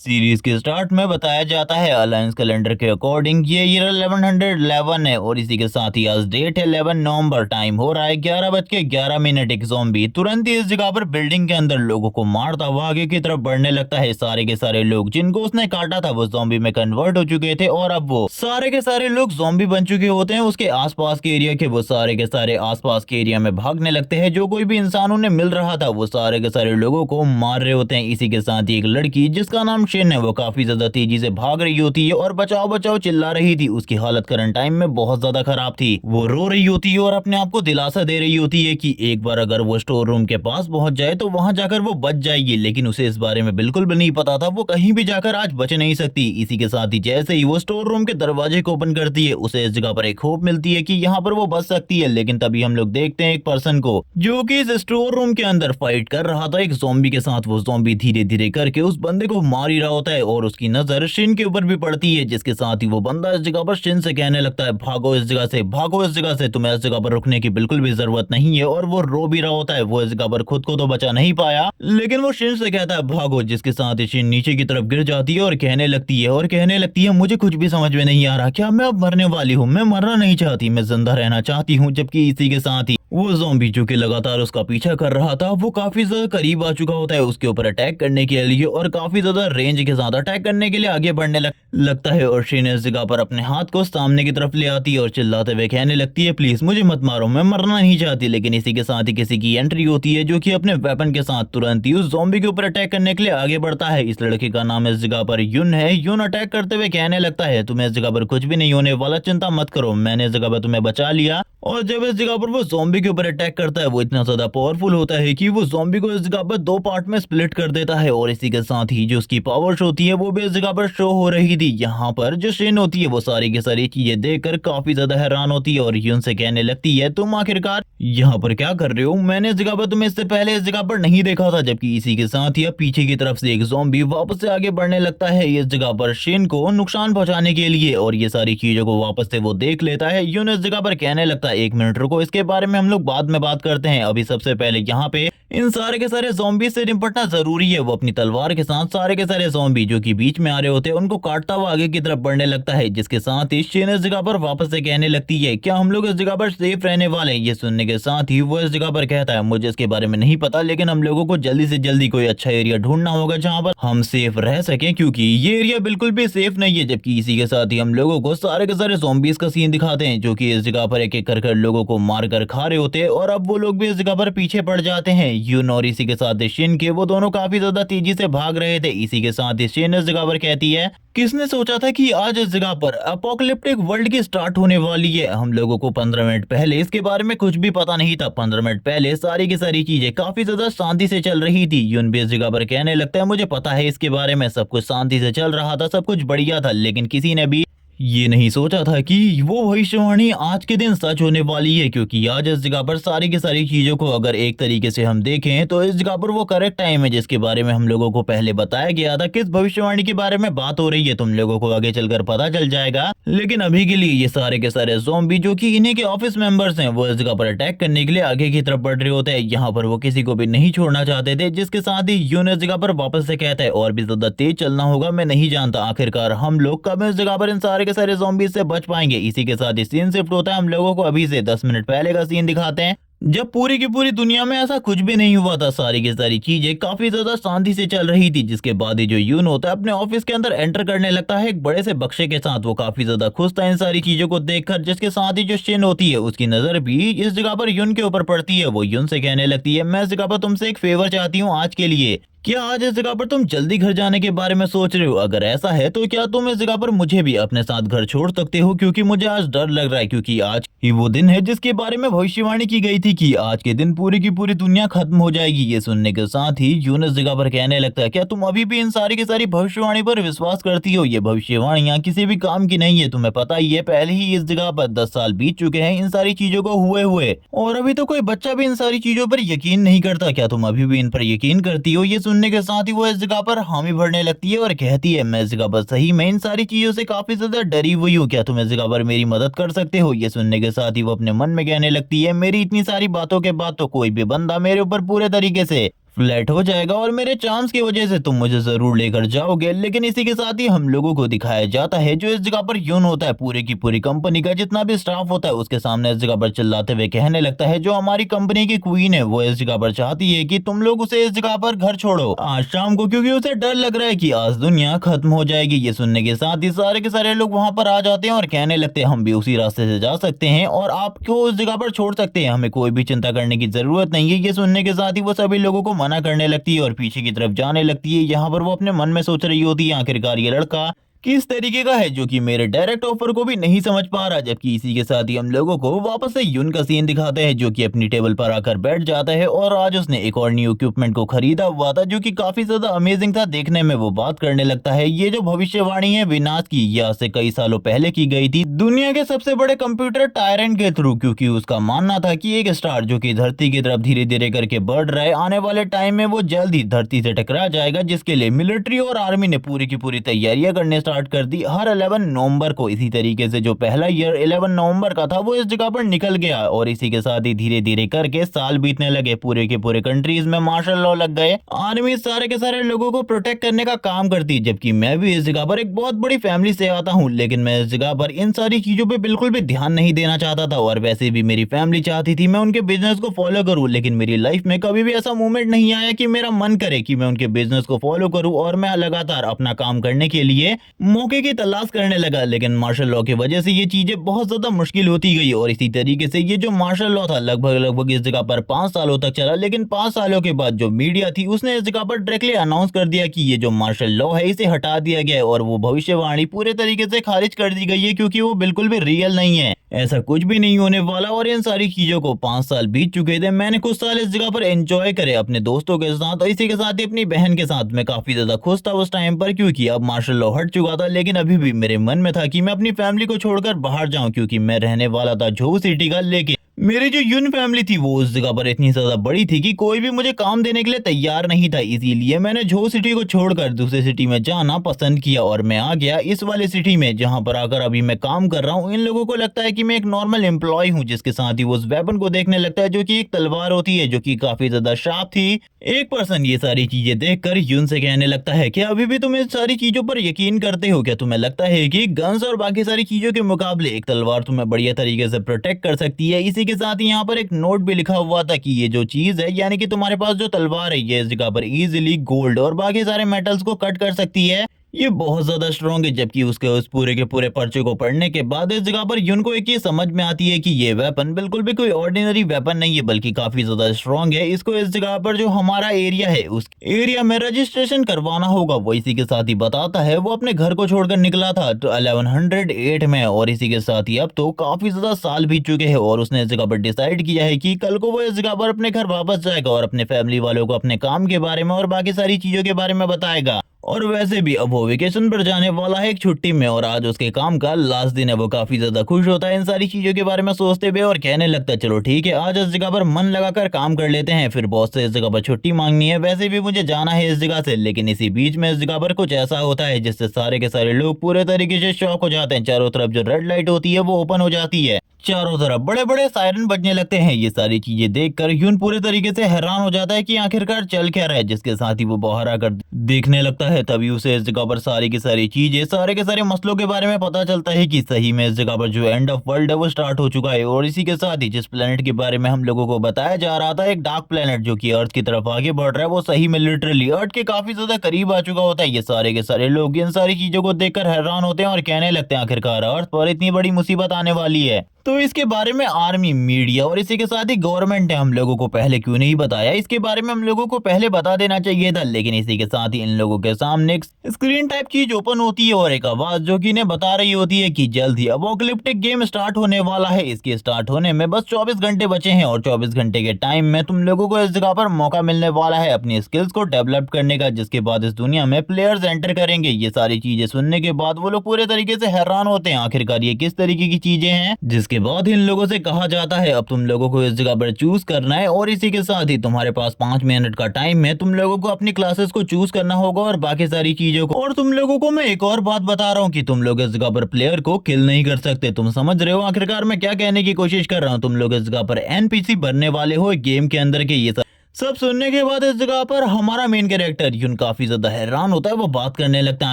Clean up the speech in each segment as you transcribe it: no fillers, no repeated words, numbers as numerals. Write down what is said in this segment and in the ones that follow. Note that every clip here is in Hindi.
सीरीज के स्टार्ट में बताया जाता है अलायंस कैलेंडर के अकॉर्डिंग ये ईयर 1111 है और इसी के साथ ही आज डेट है 11 नवंबर। टाइम हो रहा है 11:11। एक ज़ॉम्बी तुरंत ही इस जगह पर बिल्डिंग के अंदर लोगों को मारता हुआ आगे की तरफ बढ़ने लगता है। सारे के सारे लोग जिनको उसने काटा था वो ज़ॉम्बी में कन्वर्ट हो चुके थे और अब वो सारे के सारे लोग ज़ॉम्बी बन चुके होते हैं। उसके आसपास के एरिया के वो सारे के सारे आसपास के एरिया में भागने लगते हैं। जो कोई भी इंसान उन्हें मिल रहा था वो सारे के सारे लोगों को मार रहे होते हैं। इसी के साथ ही एक लड़की जिसका नाम शिन है वो काफी ज्यादा तेजी से भाग रही होती है और बचाओ बचाओ चिल्ला रही थी। उसकी हालत करंट टाइम में बहुत ज्यादा खराब थी। वो रो रही होती है और अपने आप को दिलासा दे रही होती है कि एक बार अगर वो स्टोर रूम के पास पहुंच जाए तो वहां जाकर वो बच जाएगी, लेकिन उसे इस बारे में बिल्कुल भी नहीं पता था वो कहीं भी जाकर आज बच नहीं सकती। इसी के साथ ही जैसे ही वो स्टोर रूम के दरवाजे को ओपन करती है उसे इस जगह पर एक होप मिलती है कि यहाँ पर वो बच सकती है। लेकिन तभी हम लोग देखते हैं एक पर्सन को जो कि इस स्टोर रूम के अंदर फाइट कर रहा था एक ज़ॉम्बी के साथ। वो ज़ॉम्बी धीरे धीरे करके उस बंदे को मार ही रहा होता है और उसकी नजर शिन के ऊपर भी पड़ती है, जिसके साथ ही वो बंदा इस जगह पर शिन से कहने लगता है भागो इस जगह से, भागो इस जगह से, तुम्हें इस जगह पर रुकने की बिल्कुल भी जरूरत नहीं है। और वो रो भी रहा होता है। वो इस जगह पर खुद को तो बचा नहीं पाया लेकिन वो शिन से कहता है भागो, जिसके साथ ही शिन नीचे की तरफ गिर जाती है और कहने लगती है मुझे कुछ भी समझ में नहीं आ रहा, क्या मैं अब मरने वाली हूँ? मैं मरना नहीं चाहती, मैं जिंदा रहना चाहती हूँ। जबकि इसी के साथ ही वो ज़ॉम्बी जो कि लगातार उसका पीछा कर रहा था वो काफी ज्यादा करीब आ चुका होता है उसके ऊपर अटैक करने के लिए और काफी ज्यादा रेंज के साथ अटैक करने के लिए आगे बढ़ने लगता है। और शिन इस जगह पर अपने हाथ को सामने की तरफ ले आती है और चिल्लाते हुए कहने लगती है प्लीज मुझे मत मारो, मैं मरना नहीं चाहती। लेकिन इसी के साथ ही किसी की एंट्री होती है जो कि अपने वेपन के साथ तुरंत ही उस ज़ॉम्बी के ऊपर अटैक करने के लिए आगे बढ़ता है। इस लड़के का नाम इस जगह पर यून है। यून अटैक करते हुए कहने लगता है तुम्हें इस जगह पर कुछ भी नहीं होने वाला, चिंता मत करो, मैंने इस जगह पर तुम्हें बचा लिया। और जब इस जगह पर वो ज़ॉम्बी के ऊपर अटैक करता है वो इतना ज्यादा पावरफुल होता है कि वो ज़ॉम्बी को इस जगह पर दो पार्ट में स्प्लिट कर देता है। और इसी के साथ ही जो उसकी पावर्स होती है वो भी इस जगह पर शो हो रही थी। यहाँ पर जो शिन होती है वो सारी की सारी चीजें देखकर काफी ज्यादा हैरान होती है और यून से कहने लगती है तुम आखिरकार यहाँ पर क्या कर रहे हो? मैंने इस जगह पर तुम्हें इससे पहले इस जगह पर नहीं देखा था। जबकि इसी के साथ ही अब पीछे की तरफ से एक ज़ॉम्बी वापस से आगे बढ़ने लगता है इस जगह पर शिन को नुकसान पहुंचाने के लिए और ये सारी चीजों को वापस से वो देख लेता है। यून इस जगह पर कहने लगता है एक मिनट रुको, इसके बारे में हम लोग बाद में बात करते हैं, अभी सबसे पहले यहाँ पे इन सारे के सारे ज़ॉम्बी से निपटना जरूरी है। वो अपनी तलवार के साथ सारे के सारे ज़ॉम्बी जो कि बीच में आ रहे होते हैं उनको काटता हुआ आगे की तरफ बढ़ने लगता है। जिसके साथ ही शिन इस जगह पर वापस से कहने लगती है क्या हम लोग इस जगह पर सेफ रहने वाले हैं? ये सुनने के साथ ही वो इस जगह पर कहता है मुझे इसके बारे में नहीं पता, लेकिन हम लोगों को जल्दी से जल्दी कोई अच्छा एरिया ढूंढना होगा जहाँ पर हम सेफ रह सकें, क्योंकि ये एरिया बिल्कुल भी सेफ नहीं है। जबकि इसी के साथ ही हम लोगों को सारे के सारे ज़ॉम्बीज का सीन दिखाते हैं जो कि इस जगह पर एक एक कर लोगों को मार कर खा रहे होते हैं और अब वो लोग भी इस जगह पर पीछे पड़ जाते हैं। यून और इसी के साथ शिन के वो दोनों काफी ज्यादा तेजी से भाग रहे थे। इसी के साथ ही शिन इस जगह पर कहती है किसने सोचा था कि आज इस जगह पर अपोकलिप्टिक वर्ल्ड की स्टार्ट होने वाली है? हम लोगों को 15 मिनट पहले इसके बारे में कुछ भी पता नहीं था। 15 मिनट पहले सारी की सारी चीजें काफी ज्यादा शांति से चल रही थी। यून भी इस जगह पर कहने लगता है मुझे पता है इसके बारे में, सब कुछ शांति से चल रहा था, सब कुछ बढ़िया था, लेकिन किसी ने भी ये नहीं सोचा था कि वो भविष्यवाणी आज के दिन सच होने वाली है। क्योंकि आज इस जगह पर सारी की सारी चीजों को अगर एक तरीके से हम देखें तो इस जगह पर वो करेक्ट टाइम है जिसके बारे में हम लोगों को पहले बताया गया था। किस भविष्यवाणी के बारे में बात हो रही है तुम लोगों को आगे चलकर पता चल जाएगा। लेकिन अभी के लिए ये सारे के सारे ज़ॉम्बी जो कि इन्हीं के ऑफिस मेंबर्स हैं वो इस जगह पर अटैक करने के लिए आगे की तरफ बढ़ रहे होते हैं। यहाँ पर वो किसी को भी नहीं छोड़ना चाहते थे। जिसके साथ ही यून इस जगह पर वापस से कहता है और भी ज्यादा तेज चलना होगा, मैं नहीं जानता आखिरकार हम लोग कब इस जगह पर इन सारे के सारे ज़ॉम्बी से बच पाएंगे। इसी के साथ ही सीन शिफ्ट होता है। हम लोगों को अभी से 10 मिनट पहले का सीन दिखाते हैं जब पूरी की पूरी दुनिया में ऐसा कुछ भी नहीं हुआ था। सारी की सारी चीजें काफी ज्यादा शांति से चल रही थी। जिसके बाद ही जो यून होता है अपने ऑफिस के अंदर एंटर करने लगता है एक बड़े से बक्से के साथ। वो काफी ज्यादा खुश था इन सारी चीजों को देखकर। जिसके साथ ही जो शिन होती है उसकी नजर भी इस जगह पर यून के ऊपर पड़ती है। वो यून से कहने लगती है मैं इस जगह पर तुमसे एक फेवर चाहती हूँ आज के लिए, क्या आज इस जगह पर तुम जल्दी घर जाने के बारे में सोच रहे हो? अगर ऐसा है तो क्या तुम इस जगह पर मुझे भी अपने साथ घर छोड़ सकते हो? क्योंकि मुझे आज डर लग रहा है, क्योंकि आज ही वो दिन है जिसके बारे में भविष्यवाणी की गई थी कि आज के दिन पूरी की पूरी दुनिया खत्म हो जाएगी। ये सुनने के साथ ही यून इस जगह पर कहने लगता है क्या तुम अभी भी इन सारी की सारी भविष्यवाणी पर विश्वास करती हो? ये भविष्यवाणियां किसी भी काम की नहीं है, तुम्हें पता ही है। पहले ही इस जगह पर 10 साल बीत चुके हैं इन सारी चीजों को हुए और अभी तो कोई बच्चा भी इन सारी चीजों पर यकीन नहीं करता। क्या तुम अभी भी इन पर यकीन करती हो? ये सुनने के साथ ही वो इस जगह पर हामी भरने लगती है और कहती है मैं इस जगह पर सही में इन सारी चीजों से काफी ज्यादा डरी हुई हूँ, क्या तुम इस जगह पर मेरी मदद कर सकते हो? ये सुनने के साथ ही वो अपने मन में कहने लगती है मेरी इतनी सारी बातों के बाद तो कोई भी बंदा मेरे ऊपर पूरे तरीके से फ्लैट हो जाएगा और मेरे चांस की वजह से तुम मुझे जरूर लेकर जाओगे। लेकिन इसी के साथ ही हम लोगों को दिखाया जाता है जो इस जगह पर यून होता है पूरी की पूरी कंपनी का जितना भी स्टाफ होता है उसके सामने इस जगह पर चिल्लाते हुए कहने लगता है जो हमारी कंपनी की क्वीन है वो इस जगह पर चाहती है कि तुम लोग उसे इस जगह पर घर छोड़ो आज शाम को, क्योंकि उसे डर लग रहा है कि आज दुनिया खत्म हो जाएगी। ये सुनने के साथ ही सारे के सारे लोग वहां पर आ जाते हैं और कहने लगते हैं हम भी उसी रास्ते से जा सकते हैं और आपको उस जगह पर छोड़ सकते हैं, हमें कोई भी चिंता करने की जरूरत नहीं है। ये सुनने के साथ ही वो सभी लोगों को मना करने लगती है और पीछे की तरफ जाने लगती है। यहाँ पर वो अपने मन में सोच रही होती है आखिरकार ये लड़का किस तरीके का है जो कि मेरे डायरेक्ट ऑफर को भी नहीं समझ पा रहा। जबकि इसी के साथ ही हम लोगों को वापस से यून का सीन दिखाते हैं जो कि अपनी टेबल पर आकर बैठ जाता है और आज उसने एक और न्यू इक्विपमेंट को खरीदा हुआ था जो कि काफी ज्यादा अमेजिंग था देखने में। वो बात करने लगता है ये जो भविष्यवाणी है विनाश की ये आज से कई सालों पहले की गई थी दुनिया के सबसे बड़े कंप्यूटर टायरेंट के थ्रू, क्योंकि उसका मानना था कि एक स्टार जो कि धरती की तरफ धीरे धीरे करके बढ़ रहा है आने वाले टाइम में वो जल्द ही धरती से टकरा जाएगा, जिसके लिए मिलिट्री और आर्मी ने पूरी की पूरी तैयारियां करने स्टार्ट कर दी हर 11 नवंबर को। इसी तरीके से जो पहला ईयर 11 नवंबर का था वो इस जगह पर निकल गया और इसी के साथ ही धीरे धीरे करके साल बीतने लगे। पूरे के पूरे कंट्रीज में मार्शल लॉ लग गए, आर्मी सारे के सारे लोगों को प्रोटेक्ट करने का काम करती। जबकि मैं भी इस जगह पर एक बहुत बड़ी फैमिली से आता हूँ, लेकिन मैं इस जगह पर इन सारी चीजों पे बिल्कुल भी ध्यान नहीं देना चाहता था और वैसे भी मेरी फैमिली चाहती थी मैं उनके बिजनेस को फॉलो करूँ, लेकिन मेरी लाइफ में कभी भी ऐसा मोमेंट नहीं आया कि मेरा मन करे कि मैं उनके बिजनेस को फॉलो करूँ और मैं लगातार अपना काम करने के लिए मौके की तलाश करने लगा। लेकिन मार्शल लॉ की वजह से ये चीजें बहुत ज्यादा मुश्किल होती गई और इसी तरीके से ये जो मार्शल लॉ था लगभग इस जगह पर 5 सालों तक चला। लेकिन 5 सालों के बाद जो मीडिया थी उसने इस जगह पर डायरेक्टली अनाउंस कर दिया कि ये जो मार्शल लॉ है इसे हटा दिया गया है और वो भविष्यवाणी पूरे तरीके से खारिज कर दी गई है क्योंकि वो बिल्कुल भी रियल नहीं है, ऐसा कुछ भी नहीं होने वाला। और इन सारी चीजों को 5 साल बीत चुके थे, मैंने कुछ साल इस जगह पर एंजॉय करे अपने दोस्तों के साथ और इसी के साथ ही अपनी बहन के साथ। मैं काफी ज्यादा खुश था उस टाइम पर क्योंकि अब मार्शल लॉ हट चुका था, लेकिन अभी भी मेरे मन में था कि मैं अपनी फैमिली को छोड़कर बाहर जाऊं क्योंकि मैं रहने वाला था जोहू सिटी का। लेकिन मेरी जो यून फैमिली थी वो उस जगह पर इतनी ज्यादा बड़ी थी कि कोई भी मुझे काम देने के लिए तैयार नहीं था, इसीलिए मैंने जोहू सिटी को छोड़कर दूसरी सिटी में जाना पसंद किया और मैं आ गया इस वाले सिटी में जहां पर आकर अभी मैं काम कर रहा हूं। इन लोगों को लगता है कि मैं एक नॉर्मल एम्प्लॉय हूं, जिसके साथ ही वो उस वेपन को देखने लगता है जो कि एक तलवार होती है जो कि काफी ज्यादा शार्प थी। एक पर्सन ये सारी चीजें देखकर यून से कहने लगता है कि अभी भी तुम इन सारी चीजों पर यकीन करते हो क्या? तुम्हें लगता है कि गन्स और बाकी सारी चीजों के मुकाबले एक तलवार तुम्हें बढ़िया तरीके से प्रोटेक्ट कर सकती है? इसी के साथ ही यहाँ पर एक नोट भी लिखा हुआ था कि ये जो चीज है यानी कि तुम्हारे पास जो तलवार है ये इस जगह पर इजीली गोल्ड और बाकी सारे मेटल्स को कट कर सकती है, ये बहुत ज्यादा स्ट्रॉन्ग है। जबकि उसके उस पूरे के पूरे पर्चे को पढ़ने के बाद इस जगह पर यून को एक ये समझ में आती है कि ये वेपन बिल्कुल भी कोई ऑर्डिनरी वेपन नहीं है बल्कि काफी ज्यादा स्ट्रॉन्ग है। इसको इस जगह पर जो हमारा एरिया है उस एरिया में रजिस्ट्रेशन करवाना होगा। वो इसी के साथ ही बताता है वो अपने घर को छोड़कर निकला था तो 1108 में और इसी के साथ ही अब तो काफी ज्यादा साल बीत चुके हैं और उसने इस जगह पर डिसाइड किया है कि कल को वो इस जगह पर अपने घर वापस जाएगा और अपने फैमिली वालों को अपने काम के बारे में और बाकी सारी चीजों के बारे में बताएगा। और वैसे भी अब वो वेकेशन पर जाने वाला है एक छुट्टी में और आज उसके काम का लास्ट दिन है। वो काफी ज्यादा खुश होता है इन सारी चीजों के बारे में सोचते हुए और कहने लगता है चलो ठीक है आज इस जगह पर मन लगाकर काम कर लेते हैं, फिर बॉस से इस जगह पर छुट्टी मांगनी है, वैसे भी मुझे जाना है इस जगह से। लेकिन इसी बीच में इस जगह पर कुछ ऐसा होता है जिससे सारे के सारे लोग पूरे तरीके से शॉक हो जाते हैं। चारों तरफ जो रेड लाइट होती है वो ओपन हो जाती है, चारों तरफ बड़े बड़े सायरन बजने लगते हैं। ये सारी चीजें देखकर यून पूरे तरीके से हैरान हो जाता है कि आखिरकार चल क्या रहा है, जिसके साथ ही वो बाहर आकर देखने लगता है। तभी उसे इस जगह पर सारी की सारी चीजें सारे के सारे मसलों के बारे में पता चलता है कि सही में इस जगह पर जो एंड ऑफ वर्ल्ड है वो स्टार्ट हो चुका है। और इसी के साथ ही जिस प्लेनेट के बारे में हम लोगों को बताया जा रहा था एक डार्क प्लेनेट जो कि अर्थ की तरफ आगे बढ़ रहा है, वो सही में लिटरली अर्थ के काफी ज्यादा करीब आ चुका होता है। ये सारे के सारे लोग इन सारी चीजों को देखकर हैरान होते हैं और कहने लगते हैं आखिरकार अर्थ पर इतनी बड़ी मुसीबत आने वाली है। तो इसके बारे में आर्मी, मीडिया और इसी के साथ ही गवर्नमेंट ने हम लोगों को पहले क्यों नहीं बताया? इसके बारे में हम लोगों को पहले बता देना चाहिए था। लेकिन इसी के साथ ही इन लोगों के सामने एक स्क्रीन टाइप चीज ओपन होती है और एक आवाज जो कि इन्हें बता रही होती है कि जल्द ही अपोकलिप्टिक गेम स्टार्ट होने वाला है। इसके स्टार्ट होने में बस 24 घंटे बचे हैं और 24 घंटे के टाइम में तुम लोगों को इस जगह पर मौका मिलने वाला है अपनी स्किल्स को डेवलप करने का, जिसके बाद इस दुनिया में प्लेयर्स एंटर करेंगे। ये सारी चीजें सुनने के बाद वो लोग पूरे तरीके से हैरान होते हैं आखिरकार ये किस तरीके की चीजें हैं। जिसके बाद इन लोगों से कहा जाता है अब तुम लोगों को इस जगह पर चूज करना है और इसी के साथ ही तुम्हारे पास 5 मिनट का टाइम है। तुम लोगों को अपनी क्लासेस को चूज करना होगा और बाकी सारी चीजों को। और तुम लोगों को मैं एक और बात बता रहा हूँ कि तुम लोग इस जगह पर प्लेयर को किल नहीं कर सकते। तुम समझ रहे हो आखिरकार मैं क्या कहने की कोशिश कर रहा हूँ? तुम लोग इस जगह पर एनपीसी बनने वाले हो गेम के अंदर के। ये सब सुनने के बाद इस जगह पर हमारा मेन कैरेक्टर यून काफी ज्यादा हैरान होता है। वो बात करने लगता है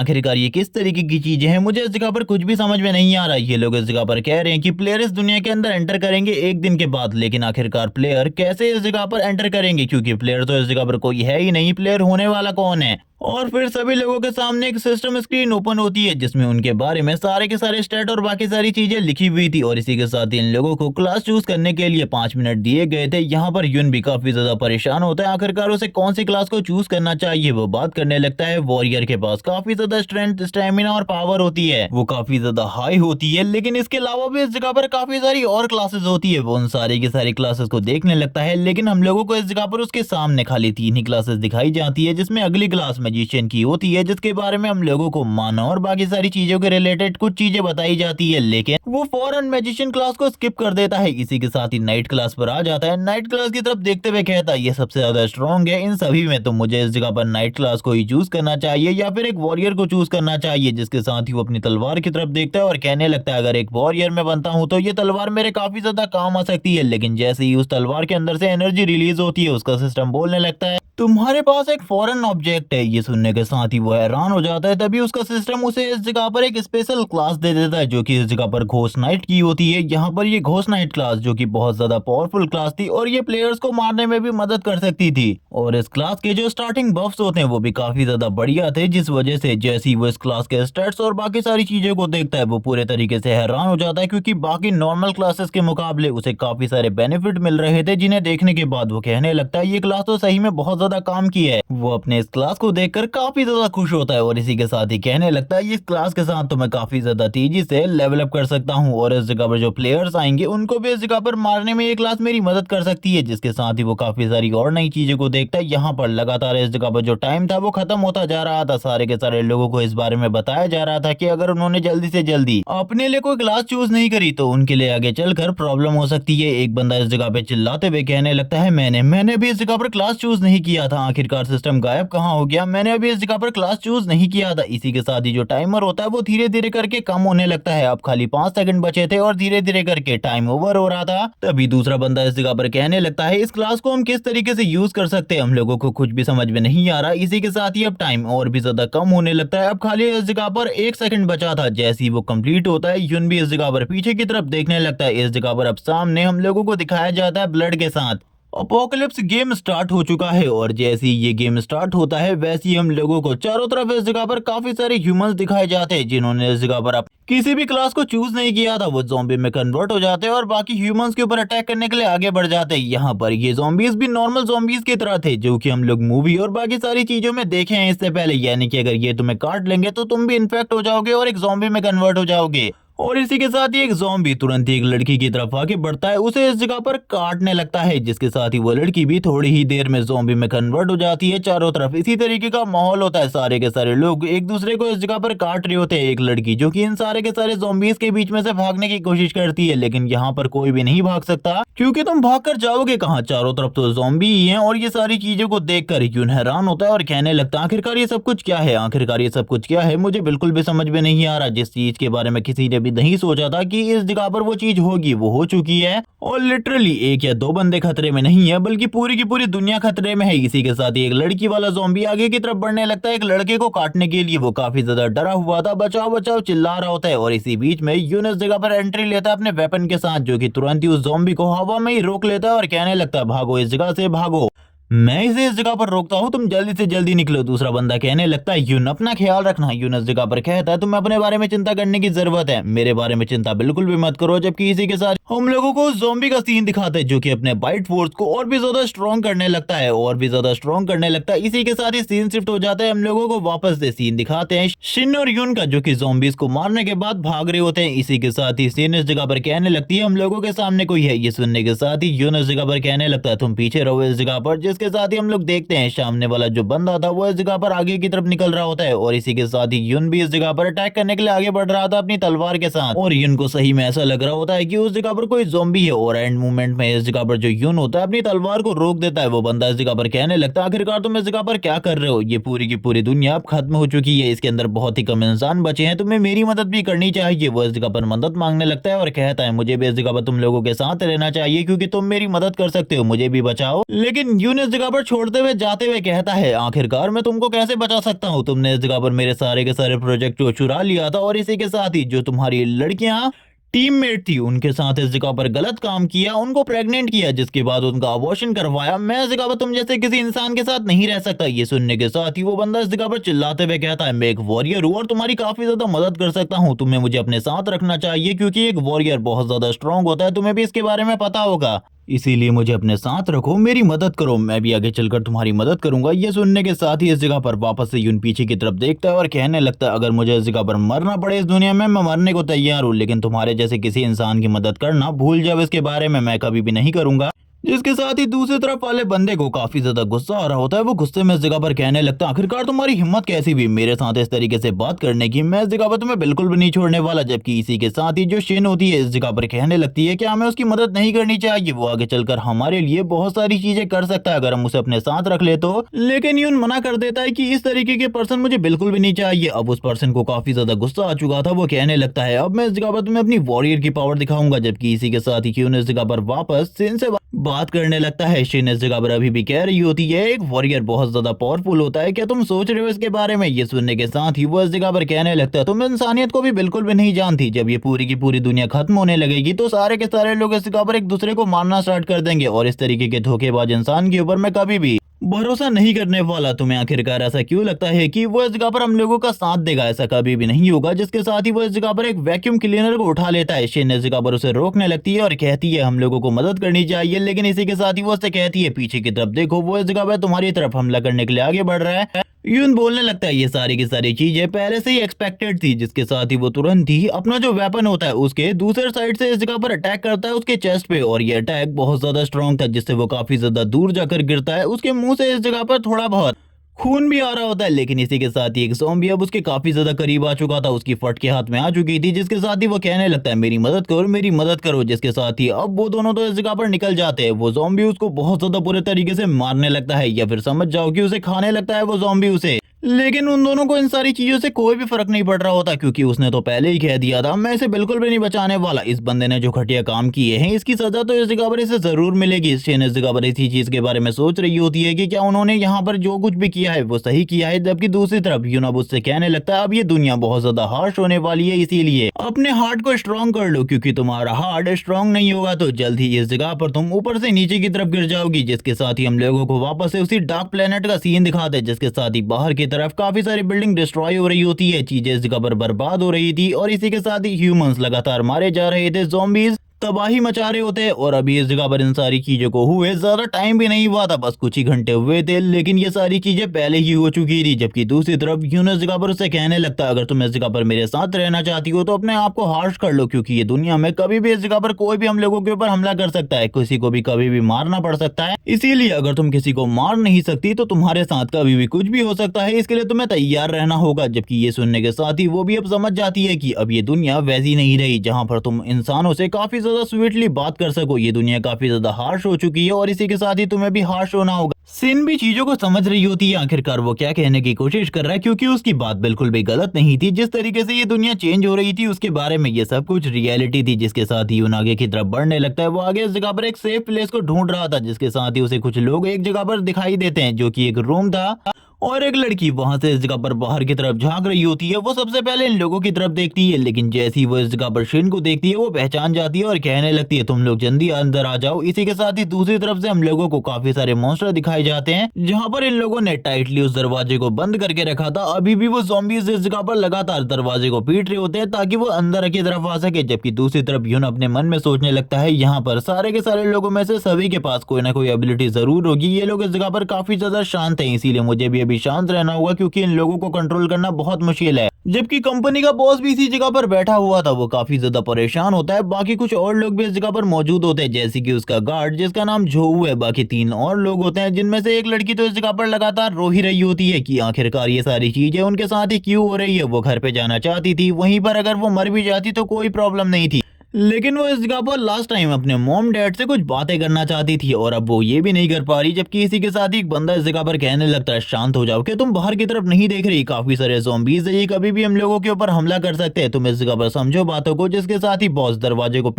आखिरकार ये किस तरीके की चीजें हैं, मुझे इस जगह पर कुछ भी समझ में नहीं आ रहा। ये लोग इस जगह पर कह रहे हैं कि प्लेयर इस दुनिया के अंदर एंटर करेंगे एक दिन के बाद, लेकिन आखिरकार प्लेयर कैसे इस जगह पर एंटर करेंगे, क्योंकि प्लेयर तो इस जगह पर कोई है ही नहीं। प्लेयर होने वाला कौन है? और फिर सभी लोगों के सामने एक सिस्टम स्क्रीन ओपन होती है जिसमें उनके बारे में सारे के सारे स्टेट और बाकी सारी चीजें लिखी हुई थी। और इसी के साथ इन लोगों को क्लास चूज करने के लिए 5 मिनट दिए गए थे। यहाँ पर यून भी काफी ज्यादा परेशान होता है, आखिरकार उसे कौन सी क्लास को चूज करना चाहिए। वो बात करने लगता है वॉरियर के पास काफी ज्यादा स्ट्रेंथ, स्टेमिना और पावर होती है, वो काफी ज्यादा हाई होती है। लेकिन इसके अलावा भी इस जगह पर काफी सारी और क्लासेस होती है। वो उन सारी की सारी क्लासेस को देखने लगता है, लेकिन हम लोगों को इस जगह पर उसके सामने खाली 3 ही क्लासेस दिखाई जाती है, जिसमें अगली क्लास मैजिशियन की होती है, जिसके बारे में हम लोगों को मानो और बाकी सारी चीजों के रिलेटेड कुछ चीजें बताई जाती है। लेकिन वो फौरन मैजिशियन क्लास को स्किप कर देता है। इसी के साथ ही नाइट क्लास पर आ जाता है। नाइट क्लास की तरफ देखते हुए कहता है ये सबसे ज्यादा स्ट्रॉन्ग है इन सभी में, तो मुझे इस जगह पर नाइट क्लास को ही चूज करना चाहिए या फिर एक वॉरियर को चूज करना चाहिए। जिसके साथ ही वो अपनी तलवार की तरफ देखता है और कहने लगता है अगर एक वॉरियर में बनता हूँ तो ये तलवार मेरे काफी ज्यादा काम आ सकती है। लेकिन जैसे ही उस तलवार के अंदर से एनर्जी रिलीज होती है, उसका सिस्टम बोलने लगता है तुम्हारे पास एक फॉरेन ऑब्जेक्ट है। ये सुनने के साथ ही वो हैरान हो जाता है। तभी उसका सिस्टम उसे इस जगह पर एक स्पेशल क्लास दे देता है जो कि इस जगह पर घोस्ट नाइट की होती है। यहाँ पर ये घोस्ट नाइट क्लास जो कि बहुत ज्यादा पावरफुल क्लास थी और ये प्लेयर्स को मारने में भी मदद कर सकती थी। और इस क्लास के जो स्टार्टिंग बफ्स होते हैं वो भी काफी ज्यादा बढ़िया थे, जिस वजह से जैसे ही वो इस क्लास के स्टेट्स और बाकी सारी चीजों को देखता है वो पूरे तरीके से हैरान हो जाता है, क्योंकि बाकी नॉर्मल क्लासेस के मुकाबले उसे काफी सारे बेनिफिट मिल रहे थे, जिन्हें देखने के बाद वो कहने लगता है ये क्लास तो सही में बहुत ज्यादा काम की है। वो अपने इस क्लास को देखकर काफी ज्यादा खुश होता है और इसी के साथ ही कहने लगता है इस क्लास के साथ तो मैं काफी ज्यादा तेजी से लेवल अप कर सकता हूँ और इस जगह पर जो प्लेयर्स आएंगे उनको भी इस जगह पर मारने में ये क्लास मेरी मदद कर सकती है। जिसके साथ ही वो काफी सारी और नई चीजों को देखता है। यहाँ पर लगातार इस जगह पर जो टाइम था वो खत्म होता जा रहा था। सारे के सारे लोगों को इस बारे में बताया जा रहा था कि अगर उन्होंने जल्दी से जल्दी अपने लिए कोई क्लास चूज नहीं करी तो उनके लिए आगे चलकर प्रॉब्लम हो सकती है। एक बंदा इस जगह पे चिल्लाते हुए कहने लगता है मैंने भी इस जगह पर क्लास चूज नहीं किया था, आखिरकार सिस्टम गायब कहाँ हो गया, मैंने अभी इस जगह पर क्लास चूज नहीं किया था। इसी के साथ ही जो टाइमर होता है वो धीरे धीरे करके कम होने लगता है। अब खाली 5 सेकंड बचे थे और धीरे धीरे करके टाइम ओवर हो रहा था। तभी दूसरा बंदा इस जगह पर कहने लगता है इस क्लास को हम किस तरीके से यूज कर सकते हैं, हम लोगों को कुछ भी समझ में नहीं आ रहा। इसी के साथ ही अब टाइम और भी ज्यादा कम होने लगता है। अब खाली इस जगह पर 1 सेकंड बचा था। जैसे ही वो कंप्लीट होता है यून भी इस जगह पर पीछे की तरफ देखने लगता है। इस जगह पर अब सामने हम लोगों को दिखाया जाता है ब्लड के साथ अपोकलिप्स गेम स्टार्ट हो चुका है। और जैसे ही ये गेम स्टार्ट होता है वैसे ही हम लोगों को चारों तरफ इस जगह पर काफी सारे ह्यूमंस दिखाए जाते हैं जिन्होंने इस जगह पर किसी भी क्लास को चूज नहीं किया था। वो ज़ॉम्बी में कन्वर्ट हो जाते हैं और बाकी ह्यूमंस के ऊपर अटैक करने के लिए आगे बढ़ जाते हैं। यहाँ पर ये ज़ॉम्बीज भी नॉर्मल ज़ॉम्बीज की तरह थे जो कि हम लोग मूवी और बाकी सारी चीजों में देखे हैं इससे पहले, यानी कि अगर ये तुम्हें काट लेंगे तो तुम भी इन्फेक्ट हो जाओगे और एक ज़ॉम्बी में कन्वर्ट हो जाओगे। और इसी के साथ ही एक ज़ॉम्बी तुरंत ही एक लड़की की तरफ आगे बढ़ता है, उसे इस जगह पर काटने लगता है। जिसके साथ ही वो लड़की भी थोड़ी ही देर में ज़ॉम्बी में कन्वर्ट हो जाती है। चारों तरफ इसी तरीके का माहौल होता है, सारे के सारे लोग एक दूसरे को इस जगह पर काट रहे होते हैं। एक लड़की जो कि इन सारे के सारे ज़ॉम्बीज के बीच में से भागने की कोशिश करती है, लेकिन यहाँ पर कोई भी नहीं भाग सकता क्योंकि तुम भाग कर जाओगे कहाँ, चारों तरफ तो ज़ॉम्बी ही हैं। और ये सारी चीजों को देखकर यून हैरान होता है और कहने लगता है आखिरकार ये सब कुछ क्या है, आखिरकार ये सब कुछ क्या है, मुझे बिल्कुल भी समझ में नहीं आ रहा। जिस चीज के बारे में किसी ने भी नहीं सोचा था कि इस जगह पर वो चीज होगी वो हो चुकी है। और लिटरली 1 या 2 बंदे खतरे में नहीं है बल्कि पूरी की पूरी दुनिया खतरे में है। इसी के साथ ही एक लड़की वाला ज़ॉम्बी आगे की तरफ बढ़ने लगता है एक लड़के को काटने के लिए। वो काफी ज्यादा डरा हुआ था, बचाओ बचाओ चिल्ला रहा होता है। और इसी बीच में यून इस जगह पर एंट्री लेता है अपने वेपन के साथ, जो कि तुरंत ही उस ज़ॉम्बी को हवा में ही रोक लेता है और कहने लगता है भागो इस जगह से भागो, मैं इसे इस जगह पर रोकता हूँ, तुम जल्दी से जल्दी निकलो। दूसरा बंदा कहने लगता है यून अपना ख्याल रखना। यून इस जगह पर कहता है तुम्हें अपने बारे में चिंता करने की जरूरत है, मेरे बारे में चिंता बिल्कुल भी मत करो। जबकि इसी के साथ हम लोगों को ज़ॉम्बी का सीन दिखाते हैं जो कि अपने बाइट फोर्स को और भी ज्यादा स्ट्रॉन्ग करने लगता है और भी ज्यादा स्ट्रॉन्ग करने लगता है। इसी के साथ ही सीन शिफ्ट हो जाता है, हम लोगों को वापस से सीन दिखाते हैं शिन और यून का जो कि ज़ॉम्बीज को मारने के बाद भाग रहे होते हैं। इसी के साथ ही सीन इस जगह पर कहने लगती है हम लोगों के सामने कोई है। ये सुनने के साथ ही यून इस जगह पर कहने लगता है तुम पीछे रहो इस जगह पर। जिसके साथ ही हम लोग देखते हैं सामने वाला जो बंदा था वो इस जगह पर आगे की तरफ निकल रहा होता है। और इसी के साथ ही यून भी इस जगह पर अटैक करने के लिए आगे बढ़ रहा था अपनी तलवार के साथ। और यून को सही में ऐसा लग रहा होता है कि उस जगह पर कोई ज़ॉम्बी है और एंड मूवमेंट में इस जगह पर जो यून होता है अपनी तलवार को रोक देता है। वो बंदा इस जगह पर कहने लगता है आखिरकार तुम इस जगह पर क्या कर रहे हो, ये पूरी की पूरी दुनिया अब खत्म हो चुकी है, इसके अंदर बहुत ही कम इंसान बचे हैं, तुम्हें मेरी मदद भी करनी चाहिए। वो इस जगह पर मदद मांगने लगता है और कहता है मुझे भी इस जगह पर तुम लोगों के साथ रहना चाहिए क्योंकि तुम मेरी मदद कर सकते हो, मुझे भी बचाओ। लेकिन यून इस जगह पर छोड़ते हुए जाते हुए कहता है, आखिरकार मैं तुमको कैसे बचा सकता हूँ, तुमने इस जगह पर मेरे सारे के सारे प्रोजेक्ट को चुरा लिया था और इसी के साथ ही जो तुम्हारी लड़कियां टीममेट थी उनके साथ इस जगह पर गलत काम किया, उनको प्रेग्नेंट किया, जिसके बाद उनका अबॉर्शन करवाया। मैं इस जगह पर तुम जैसे किसी इंसान के साथ नहीं रह सकता। ये सुनने के साथ ही वो बंदा इस जगह पर चिल्लाते हुए कहता है, मैं एक वॉरियर हूँ और तुम्हारी काफी ज्यादा मदद कर सकता हूँ, तुम्हें मुझे अपने साथ रखना चाहिए क्योंकि एक वॉरियर बहुत ज्यादा स्ट्रांग होता है, तुम्हें भी इसके बारे में पता होगा, इसीलिए मुझे अपने साथ रखो, मेरी मदद करो, मैं भी आगे चलकर तुम्हारी मदद करूंगा। ये सुनने के साथ ही इस जगह पर वापस से यून पीछे की तरफ देखता है और कहने लगता है, अगर मुझे इस जगह पर मरना पड़े इस दुनिया में, मैं मरने को तैयार हूँ, लेकिन तुम्हारे जैसे किसी इंसान की मदद करना भूल जाओ, इसके बारे में मैं कभी भी नहीं करूंगा। जिसके साथ ही दूसरी तरफ वाले बंदे को काफी ज्यादा गुस्सा आ रहा होता है। वो गुस्से में इस जगह पर कहने लगता है, आखिरकार तुम्हारी हिम्मत कैसी हुई मेरे साथ इस तरीके से बात करने की, मैं इस जगह पर तुम्हें बिल्कुल भी नहीं छोड़ने वाला। जबकि इसी के साथ ही जो शिन होती है इस जगह पर कहने लगती है कि हमें उसकी मदद नहीं करनी चाहिए, वो आगे चलकर हमारे लिए बहुत सारी चीजें कर सकता है अगर हम उसे अपने साथ रख ले तो। लेकिन यून मना कर देता है कि इस तरीके के पर्सन मुझे बिल्कुल भी नहीं चाहिए। अब उस पर्सन को काफी ज्यादा गुस्सा आ चुका था। वो कहने लगता है, अब मैं इस जगह पर तुम्हें अपनी वॉरियर की पावर दिखाऊंगा। जबकि इसी के साथ ही यून इस जगह पर वापस शिन से बात करने लगता है। शिन इस जगह पर अभी भी कह रही होती है, एक वॉरियर बहुत ज्यादा पावरफुल होता है, क्या तुम सोच रहे हो इसके बारे में। ये सुनने के साथ ही वो इस जगह पर कहने लगता है, तुम इंसानियत को भी बिल्कुल भी नहीं जानती, जब ये पूरी की पूरी दुनिया खत्म होने लगेगी तो सारे के सारे लोग इस जगह पर एक दूसरे को मारना स्टार्ट कर देंगे और इस तरीके के धोखेबाज इंसान के ऊपर मैं कभी भी भरोसा नहीं करने वाला। तुम्हें आखिरकार ऐसा क्यों लगता है कि वो इस जगह पर हम लोगों का साथ देगा, ऐसा कभी भी नहीं होगा। जिसके साथ ही वो इस जगह पर एक वैक्यूम क्लीनर को उठा लेता है। शिन इस जगह पर उसे रोकने लगती है और कहती है, हम लोगों को मदद करनी चाहिए, लेकिन इसी के साथ ही वो उससे कहती है, पीछे की तरफ देखो, वो इस जगह पर तुम्हारी तरफ हमला करने के लिए आगे बढ़ रहा है। यून बोलने लगता है, ये सारी की सारी चीजें पहले से ही एक्सपेक्टेड थी। जिसके साथ ही वो तुरंत ही अपना जो वेपन होता है उसके दूसरे साइड से इस जगह पर अटैक करता है उसके चेस्ट पे, और ये अटैक बहुत ज्यादा स्ट्रॉन्ग था जिससे वो काफी ज्यादा दूर जाकर गिरता है। उसके मुंह से इस जगह पर थोड़ा बहुत खून भी आ रहा होता है, लेकिन इसी के साथ ही एक ज़ॉम्बी अब उसके काफी ज्यादा करीब आ चुका था, उसकी फट के हाथ में आ चुकी थी। जिसके साथ ही वो कहने लगता है, मेरी मदद करो, मेरी मदद करो। जिसके साथ ही अब वो दोनों तो इस जगह पर निकल जाते हैं। वो ज़ॉम्बी उसको बहुत ज्यादा बुरे तरीके से मारने लगता है, या फिर समझ जाओ कि उसे खाने लगता है वो ज़ॉम्बी उसे। लेकिन उन दोनों को इन सारी चीजों से कोई भी फर्क नहीं पड़ रहा होता, क्योंकि उसने तो पहले ही कह दिया था, मैं इसे बिल्कुल भी नहीं बचाने वाला। इस बंदे ने जो घटिया काम किए हैं इसकी सजा तो इस जगह पर इसे जरूर मिलेगी। शेन इस जगह पर इसी चीज के बारे में सोच रही होती है कि क्या उन्होंने यहाँ पर जो कुछ भी किया है वो सही किया है। जबकि दूसरी तरफ यूनब उससे कहने लगता है, अब ये दुनिया बहुत ज्यादा हार्श होने वाली है, इसीलिए अपने हार्ट को स्ट्रॉन्ग कर लो, क्योंकि तुम्हारा हार्ट स्ट्रॉन्ग नहीं होगा तो जल्द ही इस जगह पर तुम ऊपर से नीचे की तरफ गिर जाओगी। जिसके साथ ही हम लोगों को वापस से उसी डार्क प्लेनेट का सीन दिखाते हैं, जिसके साथ ही बाहर की तरफ काफी सारी बिल्डिंग डिस्ट्रॉय हो रही होती है, चीजें इस जगह पर बर्बाद हो रही थी, और इसी के साथ ही ह्यूमंस लगातार मारे जा रहे थे, ज़ॉम्बीज तबाही मचा रहे होते। और अभी इस जगह पर इन सारी चीजों को हुए ज्यादा टाइम भी नहीं हुआ था, बस कुछ ही घंटे हुए थे, लेकिन ये सारी चीजें पहले ही हो चुकी थी। जबकि दूसरी तरफ यून इस जगह पर उसे कहने लगता, अगर तुम इस जगह पर मेरे साथ रहना चाहती हो तो अपने आप को हार्श कर लो, क्योंकि ये दुनिया में कभी भी इस जगह पर कोई भी हम लोगों के ऊपर हमला कर सकता है, किसी को भी कभी भी मारना पड़ सकता है। इसीलिए अगर तुम किसी को मार नहीं सकती तो तुम्हारे साथ कभी भी कुछ भी हो सकता है, इसके लिए तुम्हें तैयार रहना होगा। जबकि ये सुनने के साथ ही वो भी अब समझ जाती है कि अब ये दुनिया वैसी नहीं रही जहां पर तुम इंसानों से काफी ज्यादा स्वीटली बात कर सको। ये दुनिया काफी ज्यादा हार्श हो चुकी है और इसी के साथ ही तुम्हें भी हार्श होना होगा। सिन भी चीजों को समझ रही होती है, आखिरकार वो क्या कहने की कोशिश कर रहा है, क्योंकि उसकी बात बिल्कुल भी गलत नहीं थी। जिस तरीके से ये दुनिया चेंज हो रही थी उसके बारे में ये सब कुछ रियलिटी थी। जिसके साथ ही उन आगे की तरफ बढ़ने लगता है। वो आगे इस जगह पर एक सेफ प्लेस को ढूंढ रहा था, जिसके साथ ही उसे कुछ लोग एक जगह पर दिखाई देते हैं, जो कि एक रूम था, और एक लड़की वहां से इस जगह पर बाहर की तरफ झांक रही होती है। वो सबसे पहले इन लोगों की तरफ देखती है, लेकिन जैसे ही वो इस जगह पर शिन को देखती है वो पहचान जाती है और कहने लगती है, तुम लोग जल्दी अंदर आ जाओ। इसी के साथ ही दूसरी तरफ से हम लोगों को काफी सारे मॉन्स्टर दिखाए जाते हैं, जहां पर इन लोगों ने टाइटली उस दरवाजे को बंद करके रखा था। अभी भी वो ज़ॉम्बीज़ इस जगह पर लगातार दरवाजे को पीट रहे होते हैं ताकि वो अंदर की तरफ आ सके। जबकि दूसरी तरफ यून अपने मन में सोचने लगता है, यहाँ पर सारे के सारे लोगों में से सभी के पास कोई ना कोई एबिलिटी जरूर होगी। ये लोग इस जगह पर काफी ज्यादा शांत है, इसीलिए मुझे भी अभी शांत रहना होगा, क्योंकि इन लोगों को कंट्रोल करना बहुत मुश्किल है। जबकि कंपनी का बॉस भी इसी जगह पर बैठा हुआ था, वो काफी ज्यादा परेशान होता है। बाकी कुछ और लोग भी इस जगह पर मौजूद होते हैं, जैसे कि उसका गार्ड जिसका नाम जोऊ है। बाकी 3 और लोग होते हैं, जिनमें से एक लड़की तो इस जगह पर लगातार रो ही रही होती है कि आखिरकार ये सारी चीजें उनके साथ ही क्यों हो रही है। वो घर पे जाना चाहती थी, वहीं पर अगर वो मर भी जाती तो कोई प्रॉब्लम नहीं थी, लेकिन वो इस जगह पर लास्ट टाइम अपने मॉम डैड से कुछ बातें करना चाहती थी, और अब वो ये भी नहीं कर पा रही। जबकि इसी के साथ ही एक बंदा इस जगह पर कहने लगता है, शांत हो जाओ, कि तुम बाहर की तरफ नहीं देख रही, काफी सारे ज़ॉम्बीज़ है, ये कभी भी हम लोगों के ऊपर हमला कर सकते हैं, तुम इस जगह पर समझो बातों को। जिसके साथ ही बॉस दरवाजे को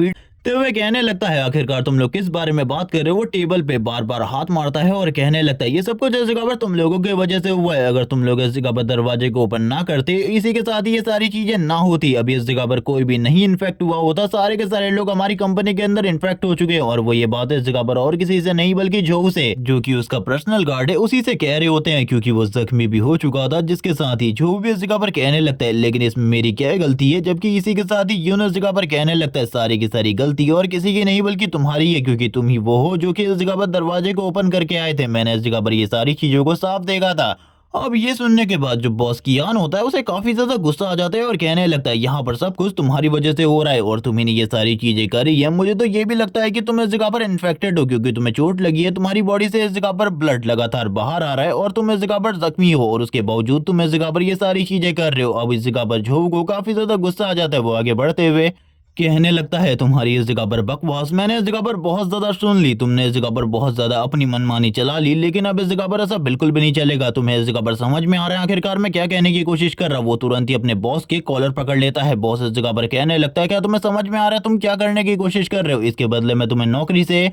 तो वह कहने लगता है आखिरकार तुम लोग किस बारे में बात कर रहे हो। वो टेबल पे बार बार हाथ मारता है और कहने लगता है ये सब कुछ इस जगह पर तुम लोगों की वजह से हुआ है। अगर तुम लोग इस जगह पर दरवाजे को ओपन ना करते, इसी के साथ ही ये सारी चीजें ना होती, अभी इस जगह पर कोई भी नहीं इन्फेक्ट हुआ होता। सारे के सारे लोग हमारी कंपनी के अंदर इन्फेक्ट हो चुके हैं। और वो ये बात इस जगह पर और किसी से नहीं बल्कि जो से, जो कि उसका पर्सनल गार्ड है, उसी से कह रहे होते हैं, क्योंकि वो जख्मी भी हो चुका था। जिसके साथ ही जो भी इस जगह पर कहने लगता है लेकिन इसमें मेरी क्या गलती है, जबकि इसी के साथ ही यून इस जगह पर कहने लगता है सारी की सारी गलती और किसी की नहीं बल्कि तुम्हारी है, क्योंकि तुम ही वो हो जो कि इस जगह पर दरवाजे को ओपन करके आए थे। मैंने इस जगह पर ये सारी चीजों को साफ देखा था। अब ये सुनने के बाद जो बॉस कियान होता है उसे काफी ज्यादा गुस्सा आ जाता है और कहने लगता है यहाँ पर सब कुछ तुम्हारी वजह से हो रहा है और तुम्ही ने ये सारी चीजें करी है। मुझे तो ये भी लगता है कि तुम इस जगह पर इन्फेक्टेड हो, क्योंकि तुम्हें चोट लगी है, तुम्हारी बॉडी से इस जगह पर ब्लड लगातार बाहर आ रहा है और तुम इस जगह पर जख्मी हो और उसके बावजूद तुम इस जगह पर ये सारी चीजें कर रहे हो। अब इस जगह पर झो को काफी ज्यादा गुस्सा आ जाता है। वो आगे बढ़ते हुए कहने लगता है तुम्हारी इस जगह पर बकवास मैंने इस जगह पर बहुत ज्यादा सुन ली, तुमने इस जगह पर बहुत ज्यादा अपनी मनमानी चला ली, लेकिन अब इस जगह पर ऐसा बिल्कुल भी नहीं चलेगा। तुम्हें इस जगह पर समझ में आ रहा है आखिरकार मैं क्या कहने की कोशिश कर रहा हूँ। वो तुरंत ही अपने बॉस के कॉलर पकड़ लेता है। बॉस इस जगह पर कहने लगता है क्या तुम्हें समझ में आ रहा है तुम क्या करने की कोशिश कर रहे हो, इसके बदले मैं तुम्हें नौकरी से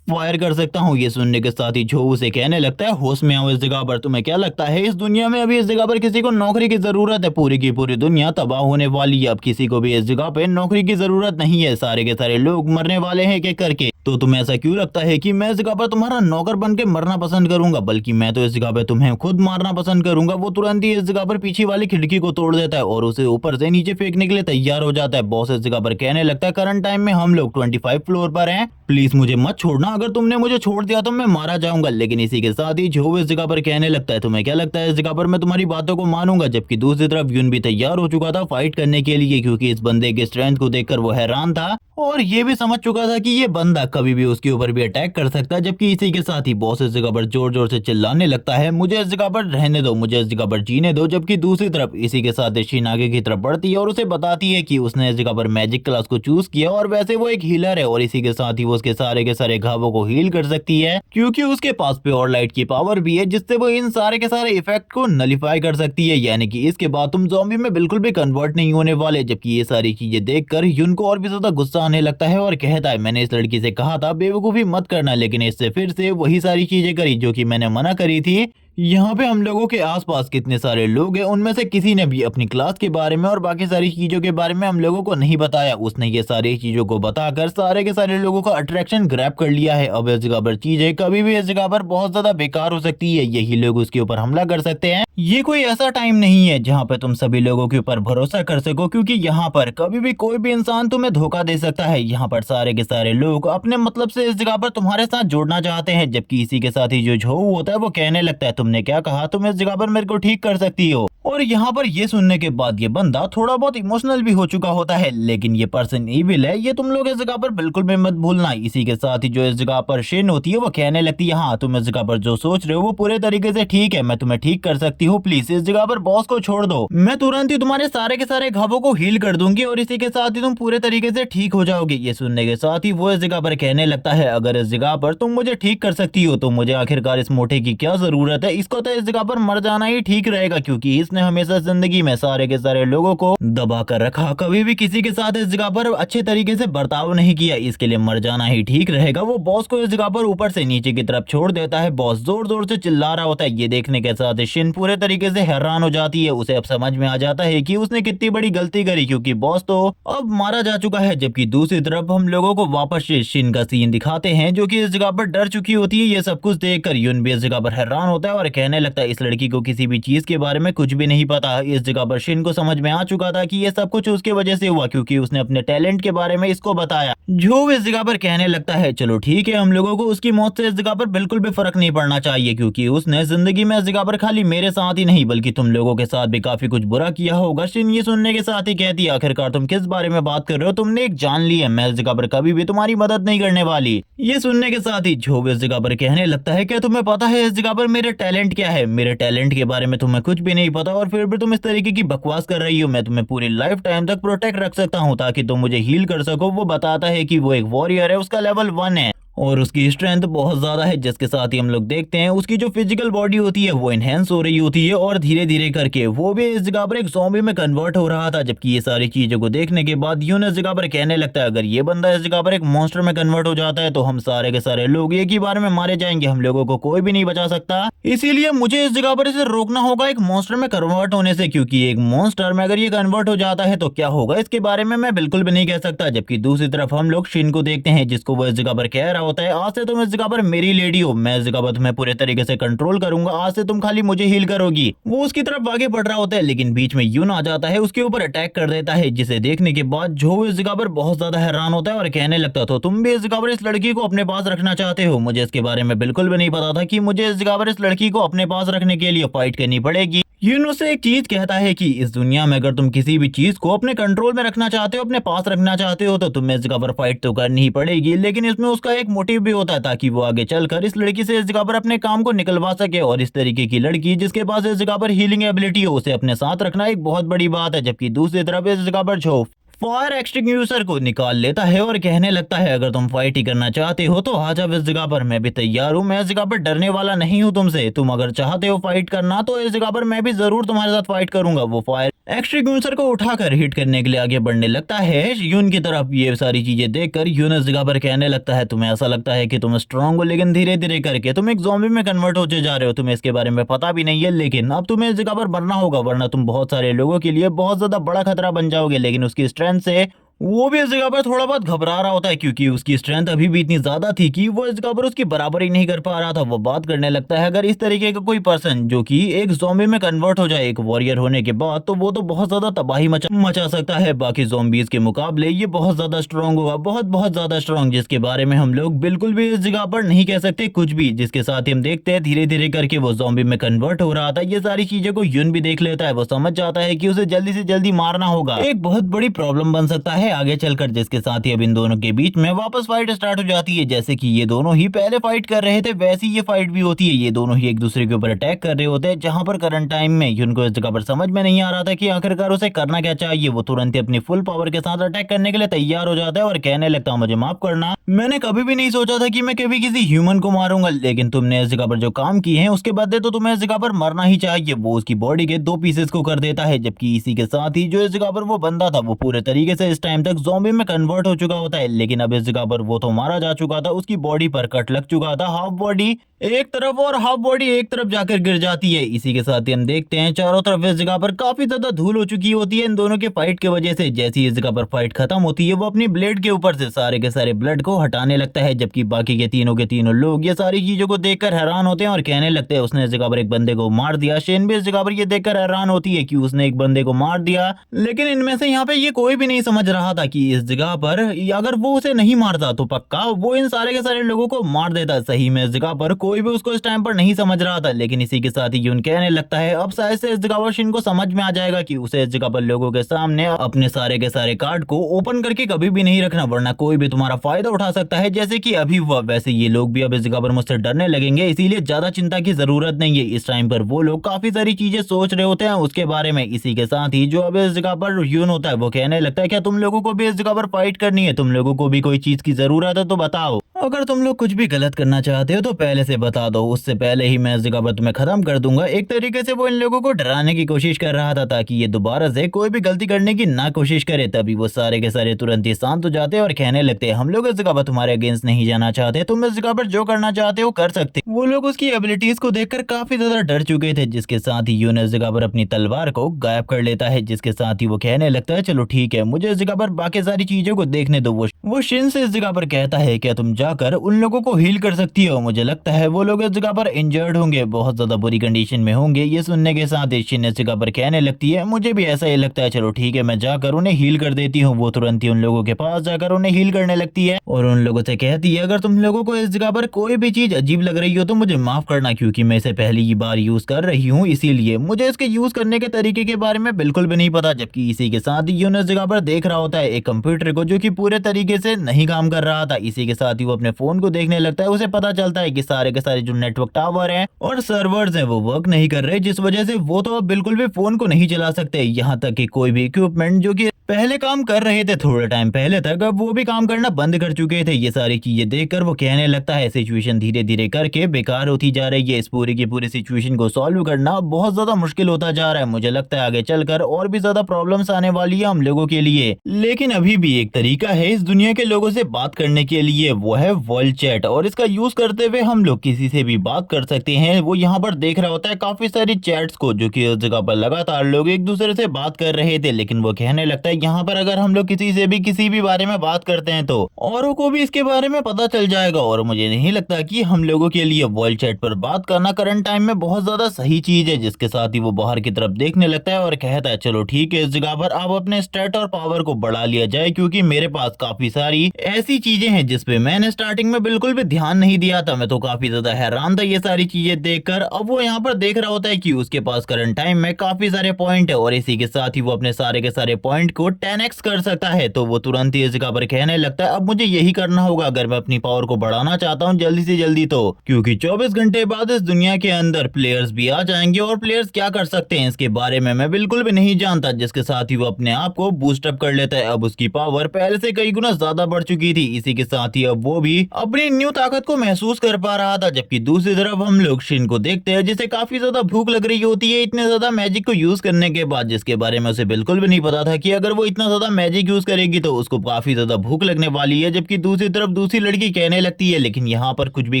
फायर कर सकता हूँ। ये सुनने के साथ ही जो उसे कहने लगता है होश में आओ, इस जगह पर तुम्हें क्या लगता है इस दुनिया में अभी इस जगह पर किसी को नौकरी की जरूरत है? पूरी की पूरी दुनिया तबाह होने वाली है। अब किसी को भी इस जगह पे नौकरी की जरूरत नहीं है, सारे के सारे लोग मरने वाले हैं एक एक करके। तो तुम्हें ऐसा क्यों लगता है कि मैं इस जगह पर तुम्हारा नौकर बन के मरना पसंद करूंगा, बल्कि मैं तो इस जगह पे तुम्हें खुद मारना पसंद करूंगा। वो तुरंत ही इस जगह पर पीछे वाली खिड़की को तोड़ देता है और उसे ऊपर से नीचे फेंकने के लिए तैयार हो जाता है। बॉस इस जगह पर कहने लगता है करंट टाइम में हम लोग 25 फ्लोर पर हैं, प्लीज मुझे मत छोड़ना, अगर तुमने मुझे छोड़ दिया तो मैं मारा जाऊंगा। लेकिन इसी के साथ ही जो इस जगह पर कहने लगता है तुम्हें क्या लगता है इस जगह पर मैं तुम्हारी बातों को मानूंगा, जबकि दूसरी तरफ यून भी तैयार हो चुका था फाइट करने के लिए, क्योंकि इस बंदे के स्ट्रेंथ को देखकर वो हैरान था और ये भी समझ चुका था कि ये बंदा कभी भी उसके ऊपर भी अटैक कर सकता है। जबकि इसी के साथ ही बॉस इस जगह पर जोर जोर से चिल्लाने लगता है मुझे इस जगह पर रहने दो, मुझे इस जगह पर जीने दो। जबकि दूसरी तरफ इसी के साथ शीन आगे की तरफ बढ़ती है और उसे बताती है कि उसने इस जगह पर मैजिक क्लास को चूज किया और वैसे वो एक हीलर है और इसी के साथ ही वो उसके सारे के सारे घावों को हील कर सकती है, क्योंकि उसके पास प्योर लाइट की पावर भी है जिससे वो इन सारे के सारे इफेक्ट को नलिफाई कर सकती है। यानी कि इसके बाद तुम ज़ॉम्बी में बिल्कुल भी कन्वर्ट नहीं होने वाले। जबकि ये सारी चीजें देखकर यून को और भी ज्यादा गुस्सा आने लगता है और कहता है मैंने इस लड़की से कहा था बेवकूफी मत करना, लेकिन इससे फिर से वही सारी चीजें करी जो कि मैंने मना करी थी। यहाँ पे हम लोगों के आसपास कितने सारे लोग हैं, उनमें से किसी ने भी अपनी क्लास के बारे में और बाकी सारी चीजों के बारे में हम लोगों को नहीं बताया। उसने ये सारी चीजों को बताकर सारे के सारे लोगों का अट्रैक्शन ग्रैब कर लिया है। अब इस जगह पर चीजें कभी भी इस जगह पर बहुत ज्यादा बेकार हो सकती है, यही लोग उसके ऊपर हमला कर सकते हैं। ये कोई ऐसा टाइम नहीं है जहाँ पे तुम सभी लोगों के ऊपर भरोसा कर सको, क्योंकि यहाँ पर कभी भी कोई भी इंसान तुम्हें धोखा दे सकता है। यहाँ पर सारे के सारे लोग अपने मतलब से इस जगह पर तुम्हारे साथ जोड़ना चाहते हैं। जबकि इसी के साथ ही जो झो होता है वो कहने लगता है तुमने क्या कहा, तुम इस जगह पर मेरे को ठीक कर सकती हो। और यहाँ पर ये सुनने के बाद ये बंदा थोड़ा बहुत इमोशनल भी हो चुका होता है, लेकिन ये पर्सन इविल है, ये तुम लोग इस जगह पर बिल्कुल भी मत भूलना। इसी के साथ ही जो इस जगह पर शेन होती है वो कहने लगती है हाँ तुम इस जगह पर जो सोच रहे हो वो पूरे तरीके से ठीक है, मैं तुम्हें ठीक कर सकती हूँ, प्लीज इस जगह पर बॉस को छोड़ दो, मैं तुरंत ही तुम्हारे सारे के सारे घावों को हील कर दूंगी और इसी के साथ ही तुम पूरे तरीके से ठीक हो जाओगे। ये सुनने के साथ ही वो इस जगह पर कहने लगता है अगर इस जगह पर तुम मुझे ठीक कर सकती हो तो मुझे आखिरकार इस मोटे की क्या जरूरत है, इसको तो इस जगह पर मर जाना ही ठीक रहेगा, क्योंकि इसने हमेशा जिंदगी में सारे के सारे लोगों को दबा कर रखा, कभी भी किसी के साथ इस जगह पर अच्छे तरीके से बर्ताव नहीं किया, इसके लिए मर जाना ही ठीक रहेगा। वो बॉस को इस जगह पर ऊपर से नीचे की तरफ छोड़ देता है। बॉस जोर जोर से चिल्ला रहा होता है, ये देखने के साथ शिन पूरे तरीके से हैरान हो जाती है। उसे अब समझ में आ जाता है कि उसने कितनी बड़ी गलती करी, क्योंकि बॉस तो अब मारा जा चुका है। जबकि दूसरी तरफ हम लोगों को वापस शिन का सीन दिखाते हैं जो कि इस जगह पर डर चुकी होती है। ये सब कुछ देखकर यून भी इस जगह पर हैरान होता है और कहने लगता है इस लड़की को किसी भी चीज के बारे में कुछ भी नहीं पता। इस जगह पर शिन को समझ में आ चुका था कि ये सब कुछ उसके वजह से हुआ, क्योंकि उसने अपने टैलेंट के बारे में इसको बताया। जो इस जगह पर कहने लगता है चलो ठीक है, हम लोगों को उसकी मौत से इस जगह पर बिल्कुल भी फर्क नहीं पड़ना चाहिए, क्योंकि उसने जिंदगी में इस जगह पर खाली मेरे साथ ही नहीं बल्कि तुम लोगों के साथ भी काफी कुछ बुरा किया होगा। शिन ये सुनने के साथ ही कहती है आखिरकार तुम किस बारे में बात कर रहे हो, तुमने एक जान ली है, मैं इस जगह पर कभी भी तुम्हारी मदद नहीं करने वाली। ये सुनने के साथ ही जो इस जगह पर कहने लगता है क्या तुम्हें पता है इस जगह पर मेरे टैलेंट क्या है, मेरे टैलेंट के बारे में तुम्हें कुछ भी नहीं पता और फिर भी तुम इस तरीके की बकवास कर रही हो। मैं तुम्हें पूरी लाइफ टाइम तक प्रोटेक्ट रख सकता हूँ ताकि तुम मुझे हील कर सको। वो बताता है कि वो एक वॉरियर है, उसका लेवल 1 है और उसकी स्ट्रेंथ बहुत ज्यादा है, जिसके साथ ही हम लोग देखते हैं उसकी जो फिजिकल बॉडी होती है वो इनहेंस हो रही होती है और धीरे धीरे करके वो भी इस जगह पर एक ज़ॉम्बी में कन्वर्ट हो रहा था। जबकि ये सारी चीजों को देखने के बाद यून इस जगह पर कहने लगता है अगर ये बंदा इस जगह पर एक मॉन्स्टर में कन्वर्ट हो जाता है तो हम सारे के सारे लोग एक ही बार में मारे जाएंगे, हम लोगों को कोई भी नहीं बचा सकता। इसीलिए मुझे इस जगह पर इसे रोकना होगा एक मॉन्स्टर में कन्वर्ट होने से, क्योंकि एक मॉन्स्टर में अगर ये कन्वर्ट हो जाता है तो क्या होगा इसके बारे में मैं बिल्कुल भी नहीं कह सकता। जबकि दूसरी तरफ हम लोग शिन को देखते हैं जिसको वो इस जगह पर कह रहा होता है आज से तुम इस जगह पर मेरी लेडी हो, मैं इस जगह पर तुम्हें पूरे तरीके से कंट्रोल करूंगा, आज से तुम खाली मुझे हील करोगी। वो उसकी तरफ आगे बढ़ रहा होता है लेकिन बीच में यून आ जाता है, उसके ऊपर अटैक कर देता है, जिसे देखने के बाद जो इस जगह पर बहुत ज्यादा हैरान होता है और कहने लगता तो तुम भी इस जगह पर इस लड़की को अपने पास रखना चाहते हो। मुझे इसके बारे में बिल्कुल भी नहीं पता था कि मुझे इस जगह पर इस लड़की को अपने पास रखने के लिए फाइट करनी पड़ेगी। यूनो से एक चीज कहता है कि इस दुनिया में अगर तुम किसी भी चीज को अपने कंट्रोल में रखना चाहते हो, अपने पास रखना चाहते हो, तो तुम्हें इस जगह पर फाइट तो करनी ही पड़ेगी। लेकिन इसमें उसका एक मोटिव भी होता है ताकि वो आगे चलकर इस लड़की से इस जगह पर अपने काम को निकलवा सके, और इस तरीके की लड़की जिसके पास इस जगह पर हीलिंग एबिलिटी हो उसे अपने साथ रखना एक बहुत बड़ी बात है। जबकि दूसरी तरफ इस जगह पर जो फायर एक्सटिंग्विशर को निकाल लेता है और कहने लगता है अगर तुम फाइट ही करना चाहते हो तो आ जाओ इस जगह पर, मैं भी तैयार हूँ, मैं इस जगह पर डरने वाला नहीं हूँ तुमसे, तुम अगर चाहते हो फाइट करना तो इस जगह पर मैं भी जरूर तुम्हारे साथ फाइट करूंगा। वो फायर एक्सटिंग्विशर को उठाकर हिट करने के लिए आगे बढ़ने लगता है यून की तरफ। ये सारी चीजें देखकर यून इस जगह पर कहने लगता है तुम्हें ऐसा लगता है कि तुम स्ट्रांग हो, लेकिन धीरे धीरे करके तुम एक ज़ॉम्बी में कन्वर्ट होते जा रहे हो, तुम्हें इसके बारे में पता भी नहीं है, लेकिन अब तुम्हें इस जगह पर मरना होगा वरना तुम बहुत सारे लोगों के लिए बहुत ज्यादा बड़ा खतरा बन जाओगे। लेकिन उसकी स्ट्रेंथ से वो भी इस जगह पर थोड़ा बहुत घबरा रहा होता है, क्योंकि उसकी स्ट्रेंथ अभी भी इतनी ज्यादा थी कि वो इस जगह पर उसकी बराबरी नहीं कर पा रहा था। वो बात करने लगता है अगर इस तरीके का कोई पर्सन जो कि एक ज़ॉम्बी में कन्वर्ट हो जाए एक वॉरियर होने के बाद, तो वो तो बहुत ज्यादा तबाही मचा सकता है बाकी ज़ॉम्बीज के मुकाबले। ये बहुत ज्यादा स्ट्रांग होगा, बहुत बहुत ज्यादा स्ट्रांग, जिसके बारे में हम लोग बिल्कुल भी इस जगह पर नहीं कह सकते कुछ भी। जिसके साथ ही हम देखते हैं धीरे धीरे करके वो ज़ॉम्बी में कन्वर्ट हो रहा था। ये सारी चीजें को यून भी देख लेता है, वो समझ जाता है कि उसे जल्दी से जल्दी मारना होगा, एक बहुत बड़ी प्रॉब्लम बन सकता है आगे चलकर। जिसके साथ ही अब इन दोनों के बीच में वापस फाइट स्टार्ट हो जाती है। जैसे कि ये दोनों ही पहले फाइट कर रहे थे वैसी ये फाइट भी होती है, ये दोनों ही एक दूसरे के ऊपर अटैक कर रहे होते हैं। जहां पर करंट टाइम में यून को इस जगह पर समझ में नहीं आ रहा था कि आखिरकार उसे करना क्या चाहिए। वो तुरंत ही अपनी फुल पावर के साथ अटैक करने के लिए तैयार हो जाता है और कहने लगता है मुझे माफ करना, मैंने कभी भी नहीं सोचा था कि मैं कभी किसी ह्यूमन को मारूंगा, लेकिन तुमने इस जगह पर जो काम किए हैं उसके बदले तो तुम्हें इस जगह पर मरना ही चाहिए। वो उसकी बॉडी के 2 पीसेस को कर देता है। जबकि इसी के साथ ही जो इस जगह पर वो बंदा था वो पूरे तरीके से इस टाइम तक ज़ॉम्बी में कन्वर्ट हो चुका होता है, लेकिन अब इस जगह पर वो तो मारा जा चुका था, उसकी बॉडी पर कट लग चुका था, हाफ बॉडी एक तरफ और हाफ बॉडी एक तरफ जाकर गिर जाती है। इसी के साथ ही हम देखते हैं चारों तरफ इस जगह पर काफी ज्यादा धूल हो चुकी होती है इन दोनों के फाइट की वजह से। जैसे ही इस जगह पर फाइट खत्म होती है वो अपनी ब्लेड के ऊपर से सारे के सारे ब्लड को हटाने लगता है, जबकि बाकी के तीनों लोग ये सारी चीजों को देखकर हैरान होते हैं और कहने लगते हैं उसने इस जगह पर एक बंदे को मार दिया। शेन भी इस जगह पर ये देखकर हैरान होती है कि उसने एक बंदे को मार दिया, लेकिन इनमें से यहाँ पे ये कोई भी नहीं समझ रहा था कि इस जगह पर अगर वो उसे नहीं मारता तो पक्का वो इन सारे के सारे लोगों को मार देता। सही में इस जगह पर कोई भी उसको इस टाइम पर नहीं समझ रहा था, लेकिन इसी के साथ ही यून कहने लगता है अब शायद से इस जगह पर शिन को समझ में आ जाएगा कि उसे इस जगह पर लोगों के सामने अपने सारे के सारे कार्ड को ओपन करके कभी भी नहीं रखना, वरना कोई भी तुम्हारा फायदा उठा सकता है, जैसे कि अभी हुआ वैसे ये लोग भी अब इस जगह पर मुझसे डरने लगेंगे। इसीलिए ज्यादा चिंता की जरूरत नहीं है। इस टाइम पर वो लोग काफी सारी चीजें सोच रहे होते हैं उसके बारे में। इसी के साथ ही जो अब इस जगह पर यून होता है वो कहने लगता है क्या तुम लोगों को भी इस जगह पर फाइट करनी है, तुम लोगों को भी कोई चीज की जरूरत है तो बताओ, अगर तुम लोग कुछ भी गलत करना चाहते हो तो पहले से बता दो, उससे पहले ही मैं इस जगह पर तुम्हें खत्म कर दूंगा। एक तरीके से वो इन लोगों को डराने की कोशिश कर रहा था ताकि ये दोबारा से कोई भी गलती करने की ना कोशिश करे। तभी वो सारे के सारे तुरंत ही शांत हो जाते हैं और कहने लगते हैं हम लोग इस जगह पर तुम्हारे अगेंस्ट नहीं जाना चाहते, तुम इस जगह पर जो करना चाहते हो कर सकते। वो लोग उसकी एबिलिटीज को देखकर काफी ज्यादा डर चुके थे। जिसके साथ ही यून इस जगह पर अपनी तलवार को गायब कर लेता है। जिसके साथ ही वो कहने लगता है चलो ठीक है, मुझे इस जगह पर बाकी सारी चीजों को देखने दो। वो शिन से इस जगह पर कहता है क्या तुम जाकर उन लोगों को हील कर सकती हो, मुझे लगता है वो लोग इस जगह पर इंजर्ड होंगे, बहुत ज्यादा बुरी कंडीशन में होंगे। ये सुनने के साथ ही शिन इस जगह पर कहने लगती है मुझे भी ऐसा ही लगता है, चलो ठीक है मैं जाकर उन्हें हील कर देती हूँ। वो तुरंत ही उन लोगों के पास जाकर उन्हें हील करने लगती है और उन लोगों से कहती है अगर तुम लोगों को इस जगह पर कोई भी चीज अजीब लग रही हो तो मुझे माफ करना, क्योंकि मैं इसे पहली बार यूज कर रही हूँ, इसीलिए मुझे इसके यूज करने के तरीके के बारे में बिल्कुल भी नहीं पता। जबकि इसी के साथ ही यून इस जगह पर देख रहा होता है एक कंप्यूटर को जो कि पूरे तरीके से नहीं काम कर रहा था। इसी के साथ ही वो अपने फोन को देखने लगता है। उसे पता चलता है कि सारे के सारे जो नेटवर्क टावर हैं और सर्वर्स हैं वो वर्क नहीं कर रहे, जिस वजह से वो तो अब बिल्कुल भी फोन को नहीं चला सकते। यहाँ तक कि कोई भी इक्विपमेंट जो कि पहले काम कर रहे थे थोड़ा टाइम पहले तक, अब वो भी काम करना बंद कर चुके थे। ये सारी चीजें देखकर वो कहने लगता है सिचुएशन धीरे धीरे करके बेकार होती जा रही है। इस पूरी की पूरी सिचुएशन को सॉल्व करना बहुत ज्यादा मुश्किल होता जा रहा है। मुझे लगता है आगे चलकर और भी ज्यादा प्रॉब्लम्स आने वाली है हम लोगों के लिए। लेकिन अभी भी एक तरीका है इस दुनिया के लोगों से बात करने के लिए, वो है वर्ल्ड चैट। और इसका यूज करते हुए हम लोग किसी से भी बात कर सकते हैं। वो यहाँ पर देख रहा होता है काफी सारी चैट्स को, जो कि उस जगह पर लगातार लोग एक दूसरे से बात कर रहे थे। लेकिन वो कहने लगता है यहाँ पर अगर हम लोग किसी से भी किसी भी बारे में बात करते हैं तो औरों को भी इसके बारे में पता चल जाएगा। और मुझे नहीं लगता कि हम लोगों के लिए वर्ल्ड चैट पर बात करना करंट टाइम में बहुत ज्यादा सही चीज है। जिसके साथ ही वो बाहर की तरफ देखने लगता है और कहता है चलो ठीक है, इस जगह पर आप अपने स्टेट और पावर को बढ़ा लिया जाए, क्योंकि मेरे पास काफी सारी ऐसी चीजें हैं जिसपे मैंने स्टार्टिंग में बिल्कुल भी ध्यान नहीं दिया था। मैं तो काफी ज्यादा हैरान था ये सारी चीजें देखकर। अब वो यहाँ पर देख रहा होता है कि उसके पास करंट टाइम में काफी सारे पॉइंट है और इसी के साथ ही वो अपने सारे के सारे पॉइंट को 10x कर सकता है। तो वो तुरंत ही इस जगह पर कहने लगता है अब मुझे यही करना होगा अगर मैं अपनी पावर को बढ़ाना चाहता हूँ जल्दी से जल्दी, तो क्योंकि 24 घंटे बाद इस दुनिया के अंदर प्लेयर्स भी आ जाएंगे और प्लेयर्स क्या कर सकते हैं इसके बारे में मैं बिल्कुल भी नहीं जानता। जिसके साथ ही वो अपने आप को बूस्ट अप कर लेता है। अब उसकी पावर पहले से कई गुना ज्यादा बढ़ चुकी थी। इसी के साथ ही अब वो भी अपनी न्यू ताकत को महसूस कर पा रहा था। जबकि दूसरी तरफ हम लोग शिन को देखते हैं जिसे काफी ज्यादा भूख लग रही होती है इतने ज्यादा मैजिक को यूज करने के बाद, जिसके बारे में उसे बिल्कुल भी नहीं पता था कि अगर वो इतना ज्यादा मैजिक यूज करेगी तो उसको काफी ज्यादा भूख लगने वाली है। जबकि दूसरी तरफ दूसरी लड़की कहने लगती है लेकिन यहाँ पर कुछ भी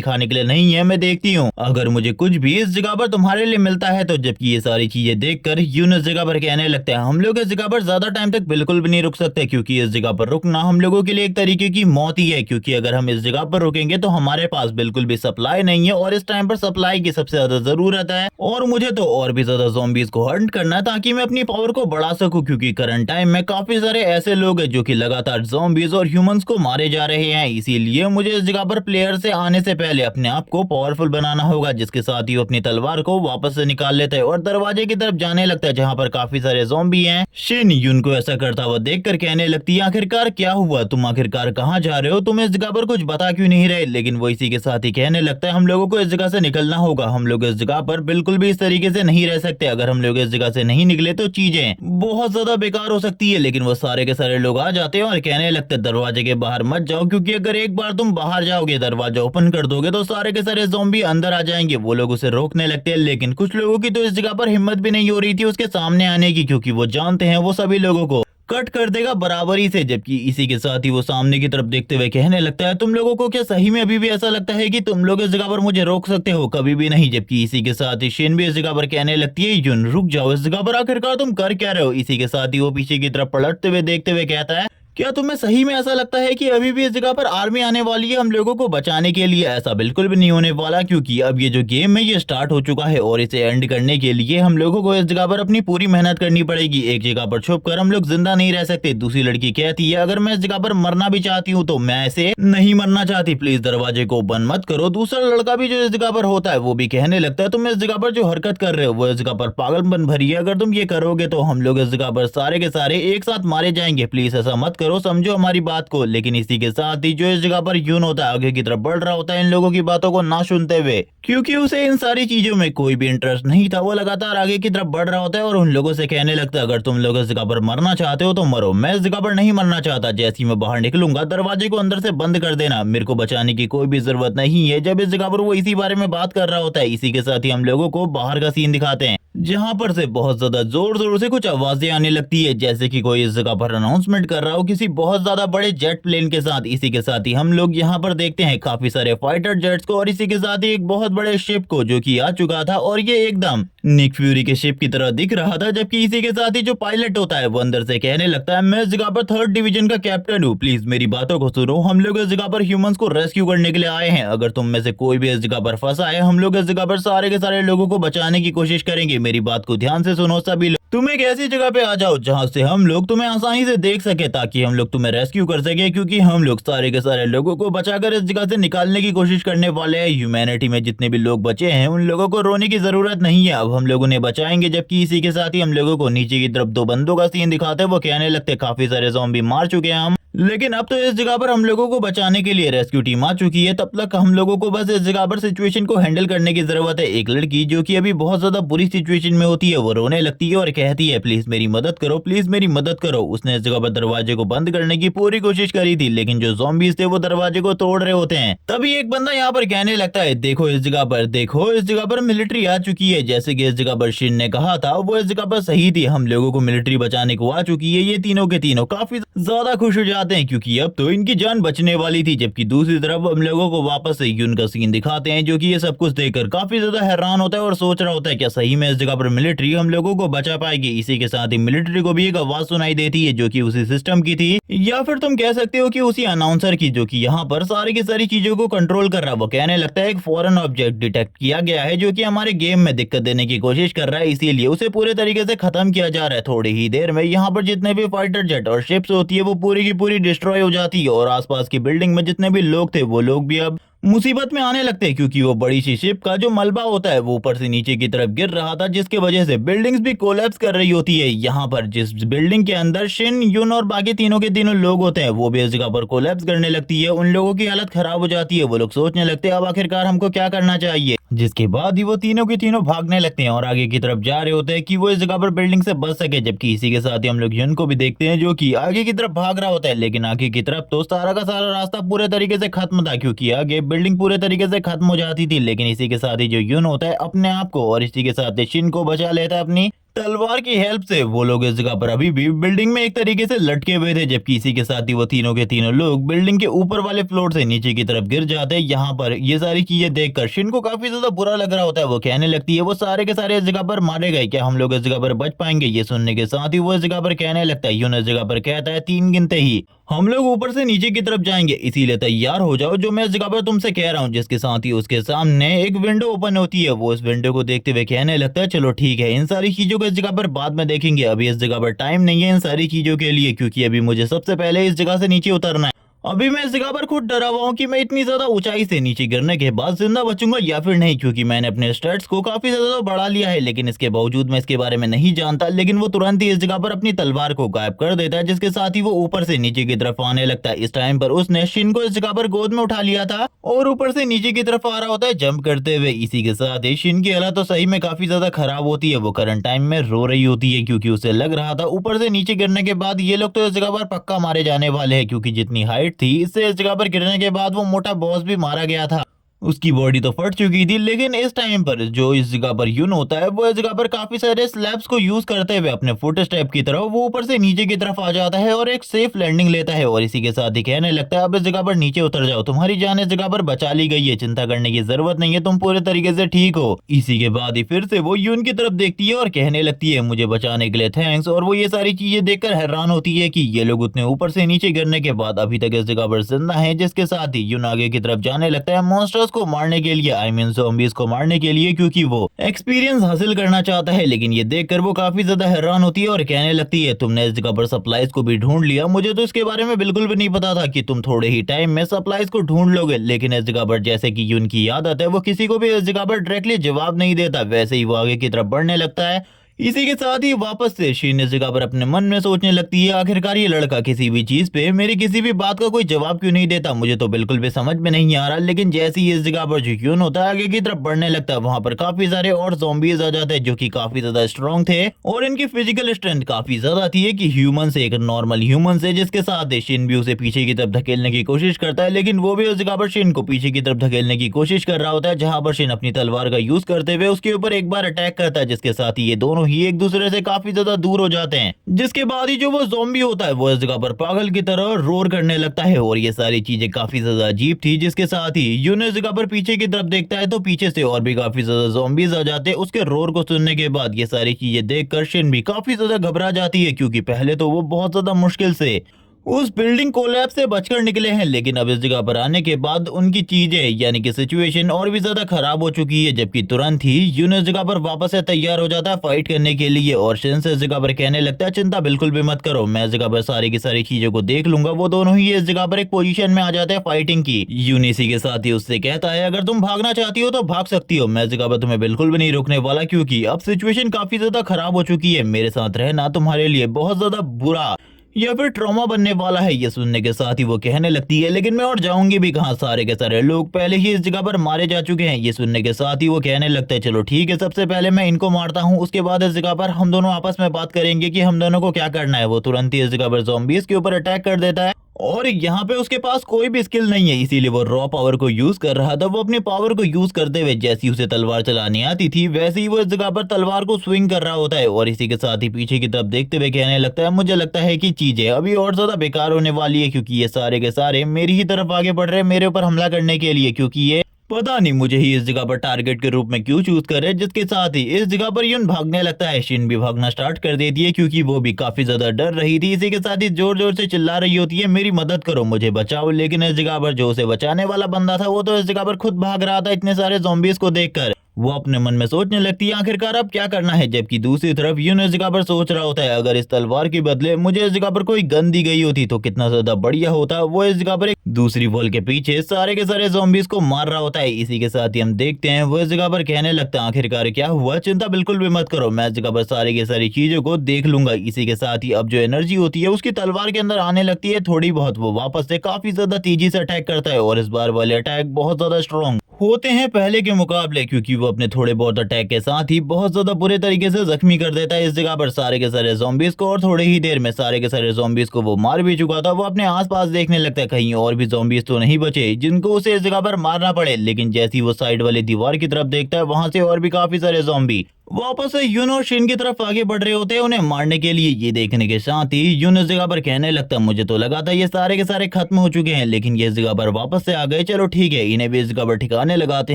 खाने के लिए नहीं है, मैं देखती हूँ अगर मुझे कुछ भी इस जगह पर तुम्हारे लिए मिलता है तो। जबकि ये सारी चीजें देखकर यून इस जगह पर कहने लगते हैं हम लोग इस जगह पर ज्यादा टाइम तक बिल्कुल भी नहीं रुक सकते, क्योंकि इस जगह पर रुकना हम लोगों के लिए एक तरीके की मौत ही है। क्योंकि अगर हम इस जगह पर रुकेंगे तो हमारे पास बिल्कुल भी सप्लाई नहीं है और इस टाइम पर सप्लाई की सबसे ज्यादा जरूरत है। और मुझे तो और भी ज्यादा ज़ॉम्बीज़ को हंट करना है ताकि मैं अपनी पावर को बढ़ा सकूं, क्योंकि करंट टाइम में काफी सारे ऐसे लोग हैं जो कि लगातार ज़ॉम्बीज़ और ह्यूमंस को मारे जा रहे हैं। इसीलिए मुझे इस जगह पर प्लेयर से आने से पहले अपने आप को पावरफुल बनाना होगा। जिसके साथ ही वो अपनी तलवार को वापस से निकाल लेता है और दरवाजे की तरफ जाने लगता है जहाँ पर काफी सारे ज़ॉम्बी हैं। शिन यून को ऐसा करता हुआ देखकर कहने लगती है आखिरकार क्या हुआ, तुम आखिरकार कहाँ जा रहे हो, तुम इस जगह पर कुछ बता क्यों नहीं रहे। लेकिन वो इसी के साथ ही कहने लगता है हम लोगों को इस जगह से निकलना होगा, हम लोग इस जगह पर बिल्कुल भी इस तरीके से नहीं रह सकते। अगर हम लोग इस जगह से नहीं निकले तो चीजें बहुत ज्यादा बेकार हो सकती है। लेकिन वो सारे के सारे लोग आ जाते हैं और कहने लगते हैं दरवाजे के बाहर मत जाओ, क्योंकि अगर एक बार तुम बाहर जाओगे दरवाजा ओपन कर दोगे तो सारे के सारे ज़ॉम्बी अंदर आ जाएंगे। वो लोग उसे रोकने लगते हैं, लेकिन कुछ लोगों की तो इस जगह पर हिम्मत भी नहीं हो रही थी उसके सामने आने की, क्योंकि वो जानते हैं वो सभी लोगों को कट कर देगा बराबरी से। जबकि इसी के साथ ही वो सामने की तरफ देखते हुए कहने लगता है तुम लोगों को क्या सही में अभी भी ऐसा लगता है कि तुम लोग इस जगह पर मुझे रोक सकते हो, कभी भी नहीं। जबकि इसी के साथ ही शिन भी इस जगह पर कहने लगती है यून रुक जाओ, इस जगह पर आखिरकार तुम कर क्या रहे हो। इसी के साथ ही वो पीछे की तरफ पलटते हुए देखते हुए कहता है क्या तुम्हें सही में ऐसा लगता है कि अभी भी इस जगह पर आर्मी आने वाली है हम लोगों को बचाने के लिए। ऐसा बिल्कुल भी नहीं होने वाला, क्योंकि अब ये जो गेम है ये स्टार्ट हो चुका है और इसे एंड करने के लिए हम लोगों को इस जगह पर अपनी पूरी मेहनत करनी पड़ेगी। एक जगह पर छुप कर हम लोग जिंदा नहीं रह सकते। दूसरी लड़की कहती है अगर मैं इस जगह पर मरना भी चाहती हूँ तो मैं ऐसे नहीं मरना चाहती, प्लीज दरवाजे को बंद मत करो। दूसरा लड़का भी जो इस जगह पर होता है वो भी कहने लगता है तुम इस जगह पर जो हरकत कर रहे हो वो इस जगह पर पागलपन भरी है, अगर तुम ये करोगे तो हम लोग इस जगह पर सारे के सारे एक साथ मारे जाएंगे, प्लीज ऐसा मत करो, समझो हमारी बात को। लेकिन इसी के साथ ही जो इस जगह पर यून होता है आगे की तरफ बढ़ रहा होता है इन लोगों की बातों को ना सुनते हुए, क्योंकि उसे इन सारी चीजों में कोई भी इंटरेस्ट नहीं था। वो लगातार आगे की तरफ बढ़ रहा होता है और उन लोगों से कहने लगता है अगर तुम लोग इस जगह पर मरना चाहते हो तो मरो, मैं इस जगह पर नहीं मरना चाहता। जैसे ही मैं बाहर निकलूंगा दरवाजे को अंदर से बंद कर देना, मेरे को बचाने की कोई भी जरूरत नहीं है। जब इस जगह पर वो इसी बारे में बात कर रहा होता है इसी के साथ ही हम लोगों को बाहर का सीन दिखाते हैं जहाँ पर से बहुत ज्यादा जोर जोर से कुछ आवाजें आने लगती है, जैसे कि कोई इस जगह पर अनाउंसमेंट कर रहा हो किसी बहुत ज्यादा बड़े जेट प्लेन के साथ। इसी के साथ ही हम लोग यहाँ पर देखते हैं काफी सारे फाइटर जेट्स को और इसी के साथ ही एक बहुत बड़े शिप को जो कि आ चुका था और ये एकदम निक फ्यूरी के शिप की तरह दिख रहा था। जबकि इसी के साथ ही जो पायलट होता है वो अंदर से कहने लगता है मैं इस जगह पर 3rd डिवीजन का कैप्टन हूँ, प्लीज मेरी बातों को सुनो, हम लोग इस जगह पर ह्यूमंस को रेस्क्यू करने के लिए आए हैं। अगर तुम में से कोई भी इस जगह पर फंसा है हम लोग इस जगह पर सारे के सारे लोगों को बचाने की कोशिश करेंगे। मेरी बात को ध्यान से सुनो सभी लोग, तुम एक ऐसी जगह पे आ जाओ जहाँ से हम लोग तुम्हें आसानी से देख सके ताकि हम लोग तुम्हें रेस्क्यू कर सके, क्योंकि हम लोग सारे के सारे लोगों को बचाकर इस जगह से निकालने की कोशिश करने वाले हैं। ह्यूमैनिटी में जितने भी लोग बचे हैं उन लोगों को रोने की जरूरत नहीं है, अब हम लोग उन्हें बचाएंगे। जबकि इसी के साथ ही हम लोगों को नीचे की तरफ 2 बंदों का सीन दिखाते हैं। वो कहने लगते काफी सारे ज़ॉम्बी मार चुके हैं हम, लेकिन अब तो इस जगह पर हम लोगों को बचाने के लिए रेस्क्यू टीम आ चुकी है। तब तक हम लोगों को बस इस जगह पर सिचुएशन को हैंडल करने की जरूरत है। एक लड़की जो कि अभी बहुत ज्यादा बुरी सिचुएशन में होती है, वो रोने लगती है और कहती है प्लीज मेरी मदद करो, प्लीज मेरी मदद करो। उसने इस जगह पर दरवाजे को बंद करने की पूरी कोशिश करी थी, लेकिन जो ज़ॉम्बीज़ थे वो दरवाजे को तोड़ रहे होते हैं। तभी एक बंदा यहाँ पर कहने लगता है देखो इस जगह पर, देखो इस जगह पर मिलिट्री आ चुकी है। जैसे कि इस जगह पर शिन ने कहा था वो इस जगह पर सही थी, हम लोगों को मिलिट्री बचाने को आ चुकी है। ये तीनों के तीनों काफी ज्यादा खुश हो जाते हैं क्योंकि अब तो इनकी जान बचने वाली थी। जबकि दूसरी तरफ हम लोगों को वापस से यून का सीन दिखाते हैं जो कि ये सब कुछ देखकर काफी ज्यादा हैरान होता है और सोच रहा होता है क्या सही में इस जगह पर मिलिट्री हम लोगों को बचा पाएगी। इसी के साथ ही मिलिट्री को भी एक आवाज सुनाई देती है जो कि उसी सिस्टम की थी, या फिर तुम कह सकते हो कि उसी अनाउंसर की जो कि यहाँ पर सारी की सारी चीजों को कंट्रोल कर रहा है। वो कहने लगता है एक फॉरेन ऑब्जेक्ट डिटेक्ट किया गया है जो कि हमारे गेम में दिक्कत देने की कोशिश कर रहा है, इसीलिए उसे पूरे तरीके से खत्म किया जा रहा है। थोड़ी ही देर में यहाँ पर जितने भी फाइटर जेट और शिप्स होती है वो पूरी की पूरी डिस्ट्रॉय हो जाती है और आसपास की बिल्डिंग में जितने भी लोग थे वो लोग भी अब मुसीबत में आने लगते हैं क्योंकि वो बड़ी सी शिप का जो मलबा होता है वो ऊपर से नीचे की तरफ गिर रहा था, जिसकी वजह से बिल्डिंग्स भी कोलैप्स कर रही होती है। यहाँ पर जिस बिल्डिंग के अंदर शिन, यून और बाकी तीनों के तीनों लोग होते हैं वो भी इस जगह पर कोलैप्स करने लगती है। उन लोगों की हालत खराब हो जाती है। वो लोग सोचने लगते हैं अब आखिरकार हमको क्या करना चाहिए, जिसके बाद ही वो तीनों के तीनों भागने लगते हैं और आगे की तरफ जा रहे होते हैं कि वो इस जगह पर बिल्डिंग से बच सके। जबकि इसी के साथ ही हम लोग यून को भी देखते हैं जो कि आगे की तरफ भाग रहा होता है, लेकिन आगे की तरफ तो सारा का सारा रास्ता पूरे तरीके से खत्म था क्योंकि आगे बिल्डिंग पूरे तरीके से खत्म हो जाती थी। लेकिन इसी के साथ ही जो यून होता है अपने आप को और इसी के साथ ही शिन को बचा लेता है अपनी तलवार की हेल्प से। वो लोग इस जगह पर अभी भी बिल्डिंग में एक तरीके से लटके हुए थे, जबकि इसी के साथ ही वो तीनों के तीनों लोग बिल्डिंग के ऊपर वाले फ्लोर से नीचे की तरफ गिर जाते हैं। यहाँ पर ये सारी चीजें देखकर शिन को काफी ज्यादा बुरा लग रहा होता है। वो कहने लगती है वो सारे के सारे इस जगह पर मारे गए, क्या हम लोग इस जगह पर बच पाएंगे। ये सुनने के साथ ही वो इस जगह पर कहने लगता है, यून इस जगह पर कहता है 3 गिनते ही हम लोग ऊपर से नीचे की तरफ जाएंगे, इसीलिए तैयार हो जाओ जो मैं इस जगह पर तुमसे कह रहा हूँ। जिसके साथ ही उसके सामने एक विंडो ओपन होती है। वो इस विंडो को देखते हुए कहने लगता है चलो ठीक है, इन सारी चीजों को इस जगह पर बाद में देखेंगे, अभी इस जगह पर टाइम नहीं है इन सारी चीजों के लिए क्योंकि अभी मुझे सबसे पहले इस जगह से नीचे उतरना है। अभी मैं इस जगह पर खुद डरा हुआ हूँ कि मैं इतनी ज्यादा ऊंचाई से नीचे गिरने के बाद जिंदा बचूंगा या फिर नहीं, क्योंकि मैंने अपने स्टैट्स को काफी ज्यादा बढ़ा लिया है। लेकिन इसके बावजूद मैं इसके बारे में नहीं जानता। लेकिन वो तुरंत ही इस जगह पर अपनी तलवार को गायब कर देता है, जिसके साथ ही वो ऊपर से नीचे की तरफ आने लगता है। इस टाइम पर उसने शिन को इस जगह पर गोद में उठा लिया था और ऊपर से नीचे की तरफ आ रहा होता है जंप करते हुए। इसी के साथ ही शिन की हालत तो सही में काफी ज्यादा खराब होती है। वो करंट टाइम में रो रही होती है क्योंकि उसे लग रहा था ऊपर से नीचे गिरने के बाद ये लोग तो इस जगह पर पक्का मारे जाने वाले हैं, क्योंकि जितनी हाइट थी इससे इस जगह पर गिरने के बाद वो मोटा बॉस भी मारा गया था। उसकी बॉडी तो फट चुकी थी। लेकिन इस टाइम पर जो इस जगह पर यून होता है वो इस जगह पर काफी सारे स्लैब्स को यूज करते हुए अपने फुट स्टेप की तरफ वो ऊपर से नीचे की तरफ आ जाता है और एक सेफ लैंडिंग लेता है और इसी के साथ ही कहने लगता है अब इस जगह पर नीचे उतर जाओ, तुम्हारी जान इस जगह पर बचा ली गई है, चिंता करने की जरूरत नहीं है, तुम पूरे तरीके से ठीक हो। इसी के बाद ही फिर से वो यून की तरफ देखती है और कहने लगती है मुझे बचाने के लिए थैंक्स। और वो ये सारी चीजें देखकर हैरान होती है कि ये लोग उतने ऊपर से नीचे गिरने के बाद अभी तक इस जगह पर जिंदा है। जिसके साथ ही यून आगे की तरफ जाने लगता है मॉन्स्टर्स को मारने के लिए, आई मीन ज़ॉम्बीज़ को मारने के लिए, क्योंकि वो एक्सपीरियंस हासिल करना चाहता है। लेकिन ये देखकर वो काफी ज्यादा हैरान होती है और कहने लगती है तुमने इस जगह पर सप्लाईज को भी ढूंढ लिया, मुझे तो इसके बारे में बिल्कुल भी नहीं पता था कि तुम थोड़े ही टाइम में सप्लाईज को ढूंढ लोगे। लेकिन इस जगह पर जैसे कि यून की आदत है वो किसी को भी इस जगह पर डायरेक्टली जवाब नहीं देता, वैसे ही वो आगे की तरफ बढ़ने लगता है। इसी के साथ ही वापस से शीन इस जगह पर अपने मन में सोचने लगती है आखिरकार ये लड़का किसी भी चीज पे मेरी किसी भी बात का कोई जवाब क्यों नहीं देता, मुझे तो बिल्कुल भी समझ में नहीं आ रहा। लेकिन जैसे ही इस जगह पर जो यून होता है आगे की तरफ बढ़ने लगता है वहां पर काफी सारे और ज़ॉम्बीज आ जाते हैं जो कि काफी ज्यादा स्ट्रॉन्ग थे और इनकी फिजिकल स्ट्रेंथ काफी ज्यादा थी कि ह्यूमन से, एक नॉर्मल ह्यूमन से। जिसके साथ शिन भी उसे पीछे की तरफ धकेलने की कोशिश करता है, लेकिन वो भी उस जगह पर शिन को पीछे की तरफ धकेलने की कोशिश कर रहा होता है, जहां पर शिन अपनी तलवार का यूज करते हुए उसके ऊपर एक बार अटैक करता है। जिसके साथ ही ये दोनों ही एक दूसरे से काफी ज्यादा दूर हो जाते हैं। जिसके बाद ही जो वो ज़ॉम्बी होता है वो इस जगह पर पागल की तरह रोर करने लगता है और ये सारी चीजें काफी ज्यादा अजीब थी। जिसके साथ ही यून इस जगह पर पीछे की तरफ देखता है तो पीछे से और भी काफी ज्यादा ज़ॉम्बीज आ जाते हैं। उसके रोर को सुनने के बाद ये सारी चीजें देखकर शिन भी काफी ज्यादा घबरा जाती है, क्योंकि पहले तो वो बहुत ज्यादा मुश्किल से उस बिल्डिंग कोलैप्स से बचकर निकले हैं, लेकिन अब इस जगह पर आने के बाद उनकी चीजें यानी कि सिचुएशन और भी ज्यादा खराब हो चुकी है। जबकि तुरंत ही यून इस जगह पर वापस से तैयार हो जाता है फाइट करने के लिए और शिन से इस जगह पर कहने लगता है चिंता बिल्कुल भी मत करो, मैं इस जगह पर सारी की सारी चीजों को देख लूंगा। वो दोनों ही इस जगह पर एक पोजीशन में आ जाते हैं फाइटिंग की। यून इसी के साथ ही उससे कहता है अगर तुम भागना चाहती हो तो भाग सकती हो, मैं इस जगह पर तुम्हें बिल्कुल भी नहीं रोकने वाला, क्योंकि अब सिचुएशन काफी ज्यादा खराब हो चुकी है, मेरे साथ रहना तुम्हारे लिए बहुत ज्यादा बुरा या फिर ट्रॉमा बनने वाला है। ये सुनने के साथ ही वो कहने लगती है, लेकिन मैं और जाऊंगी भी कहाँ, सारे के सारे लोग पहले ही इस जगह पर मारे जा चुके हैं। ये सुनने के साथ ही वो कहने लगता है, चलो ठीक है, सबसे पहले मैं इनको मारता हूँ, उसके बाद इस जगह पर हम दोनों आपस में बात करेंगे कि हम दोनों को क्या करना है। वो तुरंत ही इस जगह पर ज़ॉम्बीज़ के ऊपर अटैक कर देता है और यहाँ पे उसके पास कोई भी स्किल नहीं है, इसीलिए वो रॉ पावर को यूज कर रहा था। वो अपनी पावर को यूज करते हुए जैसी उसे तलवार चलानी आती थी वैसे ही वो इस जगह पर तलवार को स्विंग कर रहा होता है और इसी के साथ ही पीछे की तरफ देखते हुए कहने लगता है, मुझे लगता है कि चीजें अभी और ज्यादा बेकार होने वाली है, क्योंकि ये सारे के सारे मेरी ही तरफ आगे बढ़ रहे हैं मेरे ऊपर हमला करने के लिए, क्योंकि ये पता नहीं मुझे ही इस जगह पर टारगेट के रूप में क्यों चूज कर रहे हैं। जिसके साथ ही इस जगह पर यून भागने लगता है। शिन भी भागना स्टार्ट कर देती है क्योंकि वो भी काफी ज्यादा डर रही थी। इसी के साथ ही जोर जोर से चिल्ला रही होती है, मेरी मदद करो, मुझे बचाओ। लेकिन इस जगह पर जो उसे बचाने वाला बंदा था वो तो इस जगह पर खुद भाग रहा था इतने सारे ज़ॉम्बीज़ को देखकर। वो अपने मन में सोचने लगती है आखिरकार अब क्या करना है, जबकि दूसरी तरफ यून इस जगह पर सोच रहा होता है, अगर इस तलवार के बदले मुझे इस जगह पर कोई गन दी गई होती तो कितना ज्यादा बढ़िया होता। वो इस जगह पर एक दूसरी वॉल के पीछे सारे के सारे ज़ॉम्बीज़ को मार रहा होता है। इसी के साथ ही हम देखते हैं वो इस जगह पर कहने लगता है, आखिरकार क्या हुआ, चिंता बिल्कुल भी मत करो, मैं इस जगह पर सारी की सारी चीजों को देख लूंगा। इसी के साथ ही अब जो एनर्जी होती है उसकी तलवार के अंदर आने लगती है थोड़ी बहुत। वो वापस से काफी ज्यादा तेजी से अटैक करता है और इस बार वाले अटैक बहुत ज्यादा स्ट्रॉन्ग होते हैं पहले के मुकाबले, क्योंकि वो अपने थोड़े बहुत अटैक के साथ ही बहुत ज्यादा बुरे तरीके से जख्मी कर देता है इस जगह पर सारे के सारे ज़ॉम्बीज़ को। और थोड़ी ही देर में सारे के सारे ज़ॉम्बीज़ को वो मार भी चुका था। वो अपने आसपास देखने लगता है कहीं और भी ज़ॉम्बीज़ तो नहीं बचे जिनको उसे इस जगह पर मारना पड़े। लेकिन जैसे ही वो साइड वाली दीवार की तरफ देखता है वहां से और भी काफी सारे ज़ॉम्बी वापस से यून और शिन की तरफ आगे बढ़ रहे होते हैं उन्हें मारने के लिए। ये देखने के साथ ही यून इस जगह पर कहने लगता है, मुझे तो लगा था ये सारे के सारे खत्म हो चुके हैं, लेकिन ये इस जगह पर वापस से आ गए, चलो ठीक है, इन्हें भी इस जगह पर ठिकाने लगाते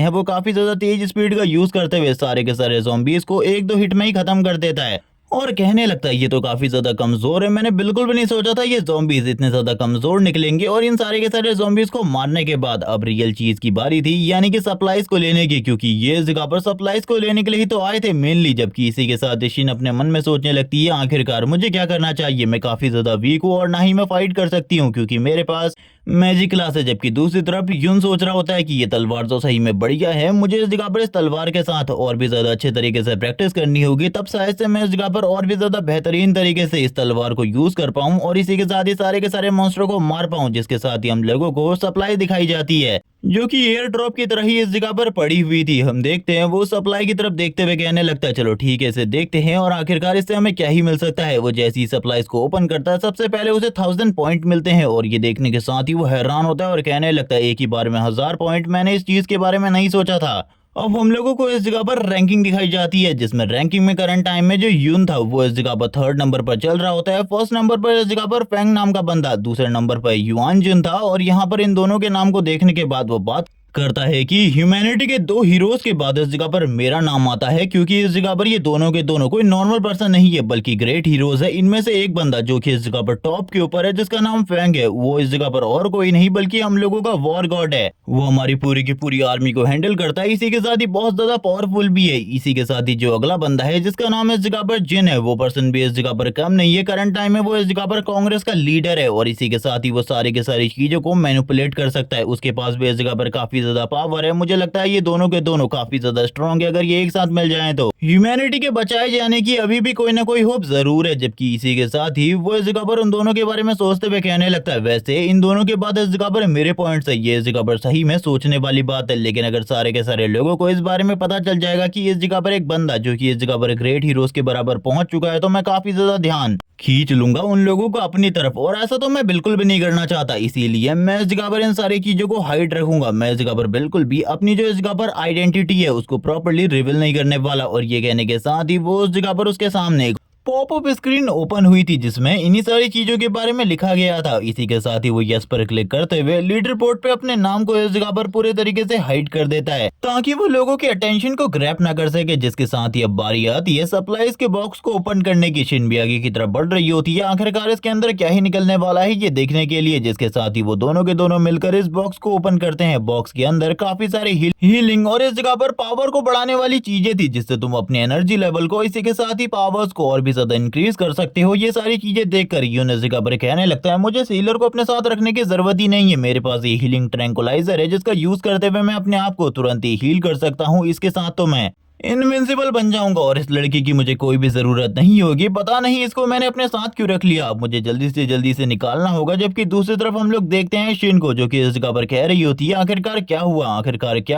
हैं। वो काफी ज्यादा तेज स्पीड का यूज करते हुए सारे के सारे ज़ॉम्बीज़ को एक दो हिट में ही खत्म कर देता है और कहने लगता है, ये तो काफी ज्यादा कमजोर है, मैंने बिल्कुल भी नहीं सोचा था ये ज़ॉम्बीज़ इतने ज्यादा कमजोर निकलेंगे। और इन सारे के सारे ज़ॉम्बीज़ को मारने के बाद अब रियल चीज की बारी थी, यानी कि सप्लाईज को लेने की, क्योंकि ये इस जगह पर सप्लाईज को लेने के लिए ही तो आए थे मेनली। जबकि इसी के साथ शिन अपने मन में सोचने लगती है, आखिरकार मुझे क्या करना चाहिए, मैं काफी ज्यादा वीक हूँ और ना ही मैं फाइट कर सकती हूँ क्योंकि मेरे पास मैजिक क्लास है। जबकि दूसरी तरफ यून सोच रहा होता है कि ये तलवार तो सही में बढ़िया है, मुझे इस जगह पर इस तलवार के साथ और भी ज्यादा अच्छे तरीके से प्रैक्टिस करनी होगी, तब शायद से मैं इस जगह पर और भी ज्यादा बेहतरीन तरीके से इस तलवार को यूज कर पाऊं और इसी के साथ ही सारे के सारे मॉन्स्टरों को मार पाऊं। जिसके साथ ही हम लोगों को सप्लाई दिखाई जाती है जो कि एयर ड्रॉप की तरह ही इस जगह पर पड़ी हुई थी। हम देखते हैं वो सप्लाई की तरफ देखते हुए कहने लगता है, चलो ठीक है, इसे देखते हैं और आखिरकार इससे हमें क्या ही मिल सकता है। वो जैसी सप्लाईज को ओपन करता है सबसे पहले उसे 1000 पॉइंट मिलते हैं और ये देखने के साथ ही वो हैरान होता है और कहने लगता है, एक ही बार में 1000 पॉइंट, मैंने इस चीज के बारे में नहीं सोचा था। अब हम लोगों को इस जगह पर रैंकिंग दिखाई जाती है, जिसमें रैंकिंग में करंट टाइम में जो यून था वो इस जगह पर 3rd नंबर पर चल रहा होता है। फर्स्ट नंबर पर इस जगह पर फेंग नाम का बंदा, दूसरे नंबर पर युआन जिन था। और यहाँ पर इन दोनों के नाम को देखने के बाद वो बात करता है कि ह्यूमैनिटी के 2 हीरोज के बाद इस जगह पर मेरा नाम आता है, क्योंकि इस जगह पर ये दोनों के दोनों कोई नॉर्मल पर्सन नहीं है बल्कि ग्रेट हीरोज है। इनमें से एक बंदा जो कि इस जगह पर टॉप के ऊपर है जिसका नाम फेंग है, वो इस जगह पर और कोई नहीं बल्कि हम लोगों का वॉर गॉड है। वो हमारी पूरी की पूरी आर्मी को हैंडल करता है, इसी के साथ ही बहुत ज्यादा पावरफुल भी है। इसी के साथ ही जो अगला बंदा है जिसका नाम इस जगह पर जिन है, वो पर्सन भी इस जगह पर कम नहीं है, करंट टाइम में वो इस जगह पर कांग्रेस का लीडर है और इसी के साथ ही वो सारी के सारी चीजों को मैनिपुलेट कर सकता है। उसके पास भी इस जगह पर काफी ज्यादा पावर है। मुझे लगता है ये दोनों के दोनों काफी ज्यादा स्ट्रॉन्ग है, अगर ये एक साथ मिल जाएं तो ह्यूमैनिटी के बचाए जाने की अभी भी कोई ना कोई होप जरूर है। जबकि इसी के साथ ही वो इस जगह पर उन दोनों के बारे में सोचते हुए कहने लगता है, वैसे इन दोनों के बाद इस जगह पर मेरे पॉइंट्स है, ये इस जगह पर सही में सोचने वाली बात है। लेकिन अगर सारे के सारे लोगों को इस बारे में पता चल जाएगा कि इस जगह पर एक बंदा जो कि इस जगह पर ग्रेट हीरोज के बराबर पहुंच चुका है, तो मैं काफी ज्यादा ध्यान खींच लूंगा उन लोगों को अपनी तरफ, और ऐसा तो मैं बिल्कुल भी नहीं करना चाहता। इसीलिए मैं इस जगह पर इन सारी चीजों को हाइड रखूंगा। मैं इस जगह पर बिल्कुल भी अपनी जो इस जगह पर आइडेंटिटी है उसको प्रॉपर्ली रिवील नहीं करने वाला। और ये कहने के साथ ही वो उस जगह पर उसके सामने एक पॉपअप स्क्रीन ओपन हुई थी जिसमें इन्हीं सारी चीजों के बारे में लिखा गया था। इसी के साथ ही वो यस पर क्लिक करते हुए लीडर बोर्ड पे अपने नाम को इस जगह पर पूरे तरीके से हाइड कर देता है ताकि वो लोगों के अटेंशन को ग्रैब ना कर सके। जिसके साथ ही अब बारी आती है सप्लाईज के बॉक्स को ओपन करने की। शिन भी आगे की तरफ बढ़ रही होती है, आखिरकार इसके अंदर क्या ही निकलने वाला है ये देखने के लिए। जिसके साथ ही वो दोनों के दोनों मिलकर इस बॉक्स को ओपन करते हैं। बॉक्स के अंदर काफी सारी हीलिंग और इस जगह पर पावर को बढ़ाने वाली चीजें थी, जिससे तुम अपने एनर्जी लेवल को, इसी के साथ ही पावर्स को और भी ज्यादा इंक्रीज कर सकते हो। ये सारी चीजें देखकर यून इस जगह पर कहने लगता है, मुझे सीलर को अपने साथ रखने की जरूरत ही नहीं है, मेरे पास ये हीलिंग ट्रैंकुलाइजर है जिसका यूज करते हुए मैं अपने आप को तुरंत ही हील कर सकता हूँ। इसके साथ तो मैं इनविंसिबल बन जाऊंगा और इस लड़की की मुझे कोई भी जरूरत नहीं होगी। पता नहीं इसको मैंने अपने साथ क्यों रख लिया। अब मुझे जल्दी से निकालना होगा। जबकि दूसरी तरफ हम लोग देखते हैं शिन को, जो कि इस जगह पर कह रही होती है आखिरकार क्या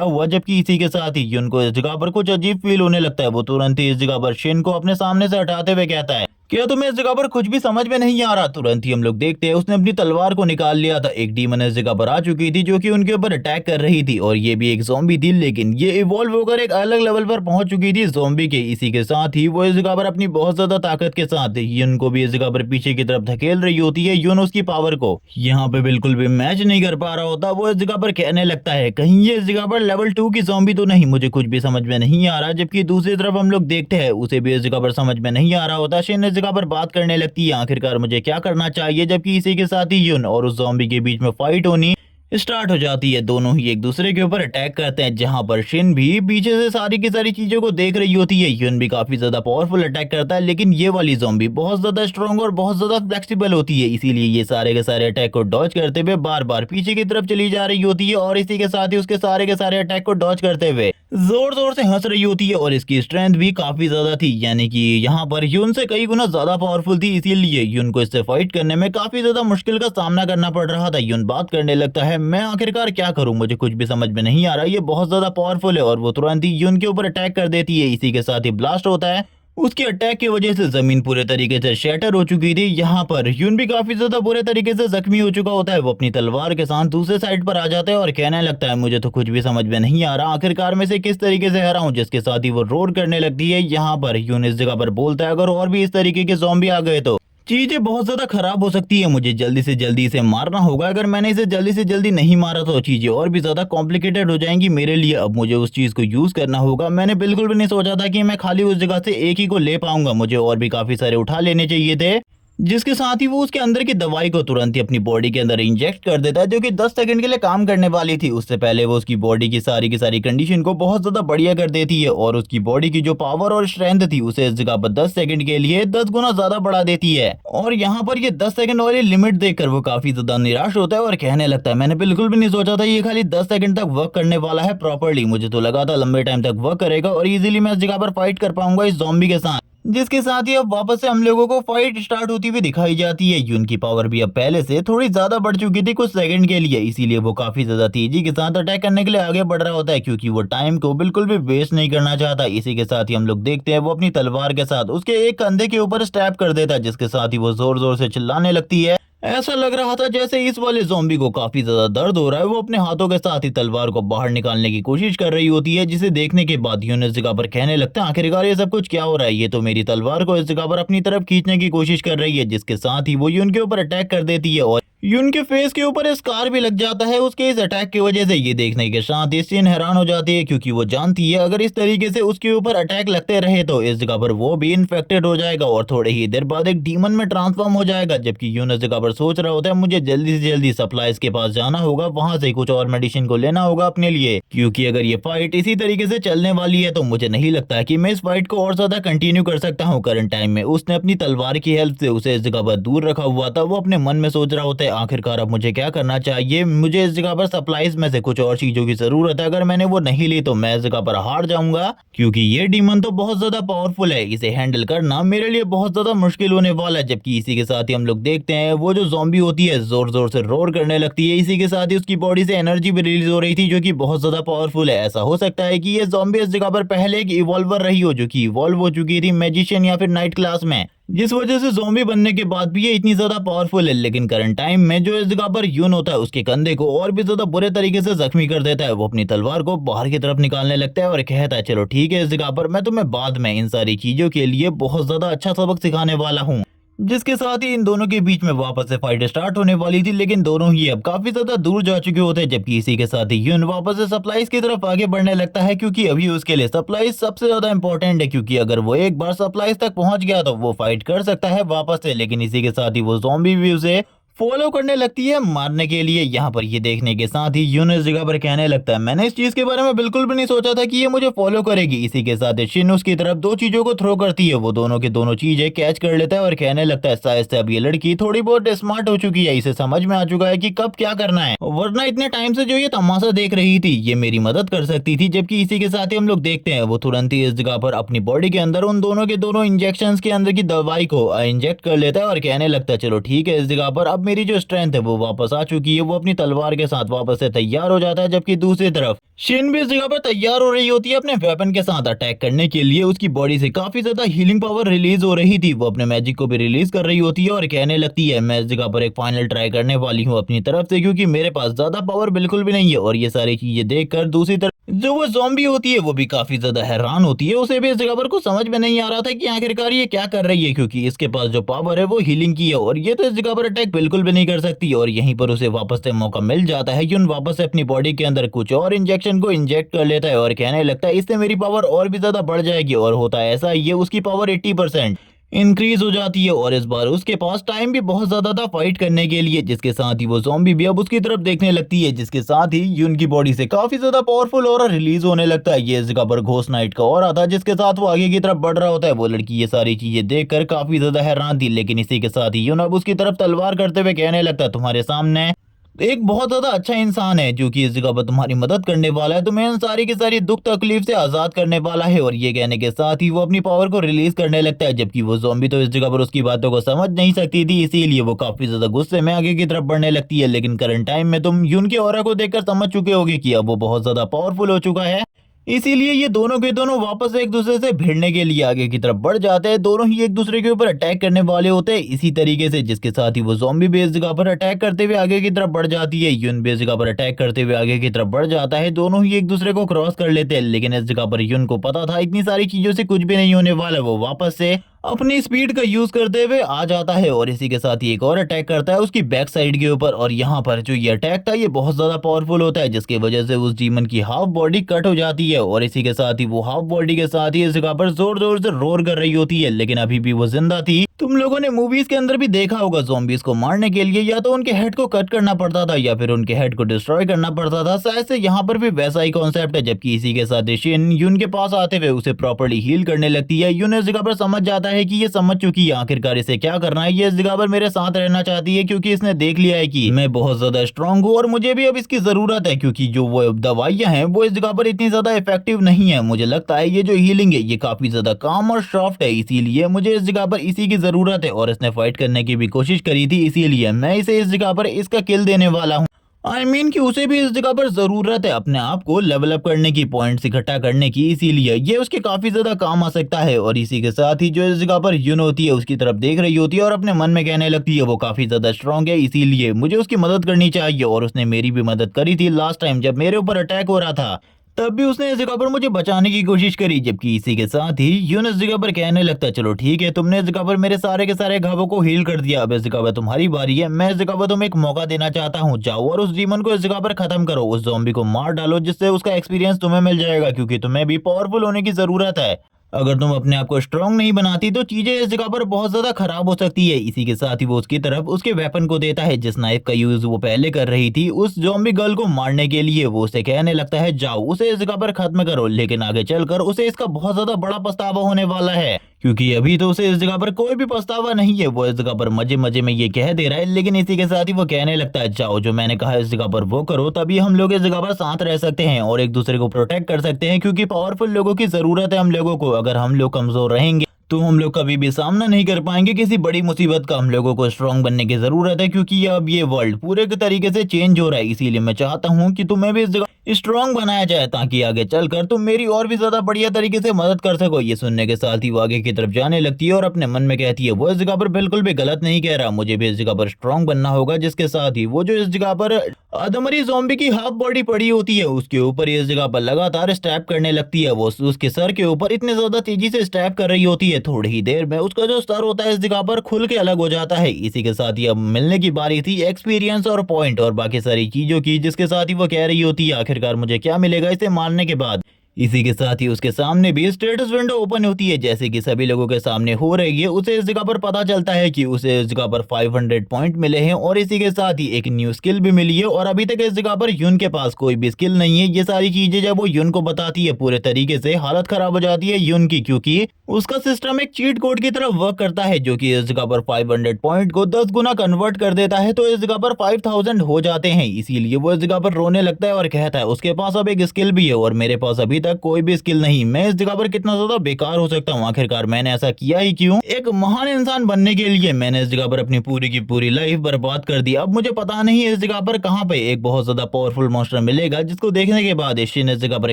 हुआ। जबकि इसी के साथ ही युन को इस जगह पर कुछ अजीब फील होने लगता है। वो तुरंत ही इस जगह पर शिन को अपने सामने से हटाते हुए कहता है, क्या तुम्हें इस जगह पर कुछ भी समझ में नहीं आ रहा। तुरंत ही हम लोग देखते हैं उसने अपनी तलवार को निकाल लिया था। एक डीमन इस जगह पर आ चुकी थी जो कि उनके ऊपर अटैक कर रही थी और ये भी एक ज़ॉम्बी थी, लेकिन ये इवॉल्व होकर एक अलग लेवल पर पहुंच चुकी थी ज़ॉम्बी के। इसी के साथ ही वो इस जगह पर अपनी बहुत ज्यादा ताकत के साथ युन को भी इस जगह पर पीछे की तरफ धकेल रही होती है। युन उसकी पावर को यहाँ पे बिल्कुल भी मैच नहीं कर पा रहा होता। वो इस जगह पर कहने लगता है, कहीं ये इस जगह पर लेवल 2 की ज़ॉम्बी तो नहीं, मुझे कुछ भी समझ में नहीं आ रहा। जबकि दूसरी तरफ हम लोग देखते हैं उसे भी इस जगह पर समझ में नहीं आ रहा होता। शिन इस जगह पर बात करने लगती है, आखिरकार मुझे क्या करना चाहिए। जबकि इसी के साथ ही युन और उस ज़ॉम्बी के बीच में फाइट होनी स्टार्ट हो जाती है। दोनों ही एक दूसरे के ऊपर अटैक करते हैं, जहां पर शिन भी पीछे से सारी की सारी चीजों को देख रही होती है। युन भी काफी ज्यादा पावरफुल अटैक करता है, लेकिन ये वाली ज़ॉम्बी बहुत ज्यादा स्ट्रॉन्ग और बहुत ज्यादा फ्लेक्सिबल होती है। इसीलिए ये सारे के सारे अटैक को डॉज करते हुए बार बार पीछे की तरफ चली जा रही होती है और इसी के साथ ही उसके सारे के सारे अटैक को डॉज करते हुए जोर जोर से हंस रही होती है। और इसकी स्ट्रेंथ भी काफी ज्यादा थी, यानी कि यहाँ पर युन से कई गुना ज्यादा पावरफुल थी। इसीलिए युन को इससे फाइट करने में काफी ज्यादा मुश्किल का सामना करना पड़ रहा था। युन बात करने लगता है, मैं आखिरकार क्या करूं, मुझे कुछ भी समझ में नहीं आ रहा। ये बहुत ज्यादा पावरफुल है। और वो तुरंत ही युन के ऊपर अटैक कर देती है। इसी के साथ ही ब्लास्ट होता है। उसके अटैक की वजह से जमीन पूरे तरीके से शैटर हो चुकी थी। यहाँ पर युन भी काफी ज्यादा बुरे तरीके से जख्मी हो चुका होता है। वो अपनी तलवार के साथ दूसरे साइड पर आ जाता है और कहने लगता है, मुझे तो कुछ भी समझ में नहीं आ रहा, आखिरकार मैं से किस तरीके से हरा हूँ। जिसके साथ ही वो रोर करने लगती है। यहाँ पर युन इस जगह पर बोलता है, अगर और भी इस तरीके के ज़ॉम्बी आ गए तो चीजें बहुत ज्यादा खराब हो सकती है। मुझे जल्दी से जल्दी इसे मारना होगा। अगर मैंने इसे जल्दी से जल्दी नहीं मारा तो चीजें और भी ज्यादा कॉम्प्लिकेटेड हो जाएंगी मेरे लिए। अब मुझे उस चीज को यूज करना होगा। मैंने बिल्कुल भी नहीं सोचा था कि मैं खाली उस जगह से एक ही को ले पाऊंगा। मुझे और भी काफी सारे उठा लेने चाहिए थे। जिसके साथ ही वो उसके अंदर की दवाई को तुरंत ही अपनी बॉडी के अंदर इंजेक्ट कर देता है, जो कि 10 सेकंड के लिए काम करने वाली थी। उससे पहले वो उसकी बॉडी की सारी कंडीशन को बहुत ज्यादा बढ़िया कर देती है और उसकी बॉडी की जो पावर और स्ट्रेंथ थी उसे इस जगह पर 10 सेकंड के लिए 10 गुना ज्यादा बढ़ा देती है। और यहाँ पर ये 10 सेकंड वाली लिमिट देखकर वो काफी ज्यादा निराश होता है और कहने लगता है, मैंने बिल्कुल भी नहीं सोचा था ये खाली 10 सेकंड तक वर्क करने वाला है प्रॉपरली। मुझे तो लगा था लंबे टाइम तक वर्क करेगा और इजीली मैं इस जगह पर फाइट कर पाऊंगा इस ज़ॉम्बी के साथ। जिसके साथ ही अब वापस से हम लोगों को फाइट स्टार्ट होती हुई दिखाई जाती है। युन की पावर भी अब पहले से थोड़ी ज्यादा बढ़ चुकी थी कुछ सेकंड के लिए। इसीलिए वो काफी ज्यादा तेजी के साथ अटैक करने के लिए आगे बढ़ रहा होता है, क्योंकि वो टाइम को बिल्कुल भी वेस्ट नहीं करना चाहता। इसी के साथ ही हम लोग देखते हैं वो अपनी तलवार के साथ उसके एक कंधे के ऊपर स्टैप कर देता है, जिसके साथ ही वो जोर जोर से चिल्लाने लगती है। ऐसा लग रहा था जैसे इस वाले ज़ॉम्बी को काफी ज्यादा दर्द हो रहा है। वो अपने हाथों के साथ ही तलवार को बाहर निकालने की कोशिश कर रही होती है, जिसे देखने के बाद यून इस जगह पर कहने लगता है, आखिरकार ये सब कुछ क्या हो रहा है। ये तो मेरी तलवार को इस जगह पर अपनी तरफ खींचने की कोशिश कर रही है। जिसके साथ ही वो यून के ऊपर अटैक कर देती है और यून के फेस के ऊपर स्कार भी लग जाता है उसके इस अटैक की वजह से। ये देखने के साथ सिन हैरान हो जाती है, क्योंकि वो जानती है अगर इस तरीके से उसके ऊपर अटैक लगते रहे तो इस जगह पर वो भी इन्फेक्टेड हो जाएगा और थोड़े ही देर बाद एक डीमन में ट्रांसफॉर्म हो जाएगा। जबकि यून इस जगह पर सोच रहा होता है, मुझे जल्दी से जल्दी सप्लाईज के पास जाना होगा, वहां से कुछ और मेडिसिन को लेना होगा अपने लिए, क्योंकि अगर ये फाइट इसी तरीके से चलने वाली है तो मुझे नहीं लगता है कि मैं इस फाइट को और ज्यादा कंटिन्यू कर सकता हूँ। करंट टाइम में उसने अपनी तलवार की हेल्प से उसे इस जगह पर दूर रखा हुआ था। वो अपने मन में सोच रहा होता है, आखिरकार अब मुझे क्या करना चाहिए। मुझे इस जगह पर सप्लाईज में से कुछ और चीजों की जरूरत है। अगर मैंने वो नहीं ली तो मैं इस जगह पर हार जाऊंगा, क्योंकि ये डीमन तो बहुत ज्यादा पावरफुल है। इसे हैंडल करना मेरे लिए बहुत ज्यादा मुश्किल होने वाला है। जबकि इसी के साथ ही हम लोग देखते हैं वो जो ज़ॉम्बी होती है जोर जोर से रोर करने लगती है। इसी के साथ ही उसकी बॉडी से एनर्जी भी रिलीज हो रही थी, जो कि बहुत ज्यादा पावरफुल है। ऐसा हो सकता है कि ये ज़ॉम्बी इस जगह पर पहले एक इवॉल्वर रही हो, जो कि इवॉल्व हो चुकी थी मैजिशियन या फिर नाइट क्लास में, जिस वजह से ज़ॉम्बी बनने के बाद भी ये इतनी ज्यादा पावरफुल है। लेकिन करंट टाइम में जो इस जगह पर यून होता है उसके कंधे को और भी ज्यादा बुरे तरीके से जख्मी कर देता है। वो अपनी तलवार को बाहर की तरफ निकालने लगता है और कहता है, चलो ठीक है, इस जगह पर मैं तुम्हें बाद में इन सारी चीजों के लिए बहुत ज्यादा अच्छा सबक सिखाने वाला हूँ। जिसके साथ ही इन दोनों के बीच में वापस से फाइट स्टार्ट होने वाली थी, लेकिन दोनों ही अब काफी ज्यादा दूर जा चुके होते हैं। जबकि इसी के साथ ही यून वापस से सप्लाईज की तरफ आगे बढ़ने लगता है, क्योंकि अभी उसके लिए सप्लाईज सबसे ज्यादा इंपॉर्टेंट है। क्योंकि अगर वो एक बार सप्लाईज तक पहुंच गया तो वो फाइट कर सकता है वापस से। लेकिन इसी के साथ ही वो ज़ॉम्बी भी उसे फॉलो करने लगती है मारने के लिए। यहाँ पर ये देखने के साथ ही यून इस जगह पर कहने लगता है मैंने इस चीज के बारे में बिल्कुल भी नहीं सोचा था कि ये मुझे फॉलो करेगी। इसी के साथ शिन उसकी तरफ दो चीजों को थ्रो करती है, वो दोनों की दोनों चीजें कैच कर लेता है और कहने लगता है शायद से अब ये लड़की थोड़ी बहुत स्मार्ट हो चुकी है, इसे समझ में आ चुका है कि कब क्या करना है, वरना इतने टाइम से जो ये तमाशा देख रही थी ये मेरी मदद कर सकती थी। जबकि इसी के साथ ही हम लोग देखते हैं वो तुरंत ही इस जगह पर अपनी बॉडी के अंदर उन दोनों के दोनों इंजेक्शन के अंदर की दवाई को इंजेक्ट कर लेता है और कहने लगता है चलो ठीक है, इस जगह पर अब मेरी जो स्ट्रेंथ है वो वापस आ चुकी है। वो अपनी तलवार के साथ वापस से तैयार हो जाता है। जबकि दूसरी तरफ शिन भी इस जगह पर तैयार हो रही होती है अपने वेपन के साथ अटैक करने के लिए। उसकी बॉडी से काफी ज्यादा हीलिंग पावर रिलीज हो रही थी, वो अपने मैजिक को भी रिलीज कर रही होती है और कहने लगती है मैं इस जगह पर एक फाइनल ट्राई करने वाली हूँ अपनी तरफ से, क्योंकि मेरे पास ज्यादा पावर बिल्कुल भी नहीं है। और ये सारी चीजें देखकर दूसरी तरफ जो वो ज़ॉम्बी होती है वो भी काफी ज्यादा हैरान होती है। उसे भी इस जगह पर कुछ समझ में नहीं आ रहा था कि आखिरकार ये क्या कर रही है, क्योंकि इसके पास जो पावर है वो हीलिंग की है और ये तो इस जगह पर अटैक बिल्कुल भी नहीं कर सकती। और यहीं पर उसे वापस से मौका मिल जाता है। यून वापस से अपनी बॉडी के अंदर कुछ और इंजेक्शन को इंजेक्ट कर लेता है और कहने लगता है इससे मेरी पावर और भी ज्यादा बढ़ जाएगी। और होता है ऐसा, ये उसकी पावर 80% इंक्रीज हो जाती है और इस बार उसके पास टाइम भी बहुत ज्यादा था फाइट करने के लिए, जिसके साथ ही वो ज़ॉम्बी भी अब उसकी तरफ देखने लगती है, जिसके साथ ही यून की बॉडी से काफी ज्यादा पावरफुल ऑरा रिलीज होने लगता है। ये इस जगह पर घोस्ट नाइट का ऑरा था जिसके साथ वो आगे की तरफ बढ़ रहा होता है। वो लड़की ये सारी चीजें देखकर काफी ज्यादा हैरान थी, लेकिन इसी के साथ ही यून अब उसकी तरफ तलवार करते हुए कहने लगता है तुम्हारे सामने एक बहुत ज्यादा अच्छा इंसान है जो कि इस जगह पर तुम्हारी मदद करने वाला है, तुम्हें इन सारी की सारी दुख तकलीफ से आजाद करने वाला है। और ये कहने के साथ ही वो अपनी पावर को रिलीज करने लगता है। जबकि वो ज़ॉम्बी तो इस जगह पर उसकी बातों को समझ नहीं सकती थी, इसीलिए वो काफी ज्यादा गुस्से में आगे की तरफ बढ़ने लगती है। लेकिन करंट टाइम में तुम यून के ऑरा को देखकर समझ चुके होगे कि अब वो बहुत ज्यादा पावरफुल हो चुका है, इसीलिए ये दोनों के दोनों वापस एक दूसरे से भिड़ने के लिए आगे की तरफ बढ़ जाते हैं। दोनों ही एक दूसरे के ऊपर अटैक करने वाले होते हैं इसी तरीके से, जिसके साथ ही वो ज़ॉम्बी भी इस जगह पर अटैक करते हुए आगे की तरफ बढ़ जाती है। यून भी इस जगह पर अटैक करते हुए आगे की तरफ बढ़ जाता है। दोनों ही एक दूसरे को क्रॉस कर लेते हैं, लेकिन इस जगह पर यून को पता था इतनी सारी चीजों से कुछ भी नहीं होने वाला। वो वापस से अपनी स्पीड का यूज करते हुए आ जाता है और इसी के साथ ही एक और अटैक करता है उसकी बैक साइड के ऊपर। और यहाँ पर जो ये अटैक था ये बहुत ज्यादा पावरफुल होता है, जिसकी वजह से उस डीमन की हाफ बॉडी कट हो जाती है और इसी के साथ ही वो हाफ बॉडी के साथ ही इस जगह पर जोर जोर से रोर कर रही होती है, लेकिन अभी भी वो जिंदा थी। तुम लोगों ने मूवीज के अंदर भी देखा होगा ज़ॉम्बीज को मारने के लिए या तो उनके हेड को कट करना पड़ता था या फिर उनके हेड को डिस्ट्रॉय करना पड़ता था। शायद से यहाँ पर भी वैसा ही कॉन्सेप्ट है। जबकि इसी के साथ शिन यून के पास आते हुए उसे प्रॉपर्ली हील करने लगती है। यून इस जगह पर समझ जाता है कि ये समझ चुकी है आखिरकार इसे क्या करना है। ये इस जगह पर मेरे साथ रहना चाहती है क्योंकि इसने देख लिया है कि मैं बहुत ज्यादा स्ट्रांग हूँ और मुझे भी अब इसकी जरूरत है, क्योंकि जो वो दवाइयां हैं वो इस जगह पर इतनी ज्यादा इफेक्टिव नहीं है। मुझे लगता है ये जो हीलिंग है ये काफी ज्यादा काम और सॉफ्ट है, इसीलिए मुझे इस जगह पर इसी की जरूरत है। और इसने फाइट करने की भी कोशिश करी थी, इसीलिए मैं इसे इस जगह पर इसका किल देने वाला हूँ। आई मीन कि उसे भी इस जगह पर जरूरत है अपने आप को लेवल अप करने की, पॉइंट्स इकट्ठा करने की, इसीलिए ये उसके काफी ज्यादा काम आ सकता है। और इसी के साथ ही जो इस जगह पर यून होती है उसकी तरफ देख रही होती है और अपने मन में कहने लगती है वो काफी ज्यादा स्ट्रांग है, इसीलिए मुझे उसकी मदद करनी चाहिए। और उसने मेरी भी मदद करी थी लास्ट टाइम जब मेरे ऊपर अटैक हो रहा था, तब भी उसने इस जगह पर मुझे बचाने की कोशिश करी। जबकि इसी के साथ ही यून इस जगह पर कहने लगता है चलो ठीक है, तुमने इस जगह पर मेरे सारे के सारे घावों को हील कर दिया, अब इस जगह पर तुम्हारी बारी है। मैं इस जगह पर तुम्हें एक मौका देना चाहता हूँ, जाओ और उस डीमन को इस जगह पर खत्म करो, उस ज़ॉम्बी को मार डालो, जिससे उसका एक्सपीरियंस तुम्हें मिल जाएगा, क्योंकि तुम्हें भी पावरफुल होने की जरूरत है। अगर तुम अपने आप को स्ट्रांग नहीं बनाती तो चीजें इस जगह पर बहुत ज्यादा खराब हो सकती है। इसी के साथ ही वो उसकी तरफ उसके वेपन को देता है, जिस नाइफ का यूज वो पहले कर रही थी उस ज़ॉम्बी गर्ल को मारने के लिए। वो उसे कहने लगता है जाओ उसे इस जगह पर खत्म करो, लेकिन आगे चलकर उसे इसका बहुत ज्यादा बड़ा पछतावा होने वाला है, क्योंकि अभी तो उसे इस जगह पर कोई भी पछतावा नहीं है। वो इस जगह पर मजे मजे में ये कह दे रहा है, लेकिन इसी के साथ ही वो कहने लगता है जाओ जो मैंने कहा इस जगह पर वो करो, तभी हम लोग इस जगह पर साथ रह सकते हैं और एक दूसरे को प्रोटेक्ट कर सकते हैं, क्योंकि पावरफुल लोगों की जरूरत है हम लोगों को। अगर हम लोग कमजोर रहेंगे तो हम लोग कभी भी सामना नहीं कर पाएंगे किसी बड़ी मुसीबत का। हम लोगों को स्ट्रांग बनने की जरूरत है, क्योंकि अब ये वर्ल्ड पूरे के तरीके से चेंज हो रहा है। इसीलिए मैं चाहता हूँ कि तुम्हें भी इस जगह स्ट्रांग बनाया जाए, ताकि आगे चलकर तुम मेरी और भी ज्यादा बढ़िया तरीके से मदद कर सको। ये सुनने के साथ ही वो आगे की तरफ जाने लगती है और अपने मन में कहती है वो इस जगह पर बिल्कुल भी गलत नहीं कह रहा, मुझे भी इस जगह पर स्ट्रांग बनना होगा। जिसके साथ ही वो जो इस जगह पर अधमरी ज़ॉम्बी की हाफ बॉडी पड़ी होती है उसके ऊपर इस जगह पर लगातार स्टैप करने लगती है। वो उसके सर के ऊपर इतने ज्यादा तेजी से स्टैप कर रही होती है, थोड़ी ही देर में उसका जो सर होता है इस जगह पर खुल के अलग हो जाता है। इसी के साथ ही अब मिलने की बारी थी एक्सपीरियंस और पॉइंट और बाकी सारी चीजों की, जिसके साथ ही वो कह रही होती है आखिरकार मुझे क्या मिलेगा इसे मारने के बाद। इसी के साथ ही उसके सामने भी स्टेटस विंडो ओपन होती है, जैसे कि सभी लोगों के सामने हो रही है। उसे इस जगह पर पता चलता है कि उसे इस जगह पर 500 पॉइंट मिले हैं और इसी के साथ ही एक न्यू स्किल भी मिली है और अभी तक इस जगह पर यून के पास कोई भी स्किल नहीं है। ये सारी चीजें जब वो यून को बताती है पूरे तरीके से हालत खराब हो जाती है यून की, क्योंकि उसका सिस्टम एक चीट कोड की तरफ वर्क करता है जो कि इस जगह पर 500 पॉइंट को 10 गुना कन्वर्ट कर देता है, तो इस जगह पर 5000 हो जाते हैं। इसीलिए वो इस जगह पर रोने लगता है और कहता है उसके पास अब एक स्किल भी है और मेरे पास अभी तक कोई भी स्किल नहीं। मैं इस जगह पर कितना ज्यादा बेकार हो सकता हूँ, आखिरकार मैंने ऐसा किया ही क्यों? एक महान इंसान बनने के लिए मैंने इस जगह पर अपनी पूरी की पूरी लाइफ बर्बाद कर दी। अब मुझे पता नहीं इस जगह पर कहाँ पे एक बहुत ज्यादा पावरफुल मॉन्स्टर मिलेगा, जिसको देखने के बाद शिन इस जगह पर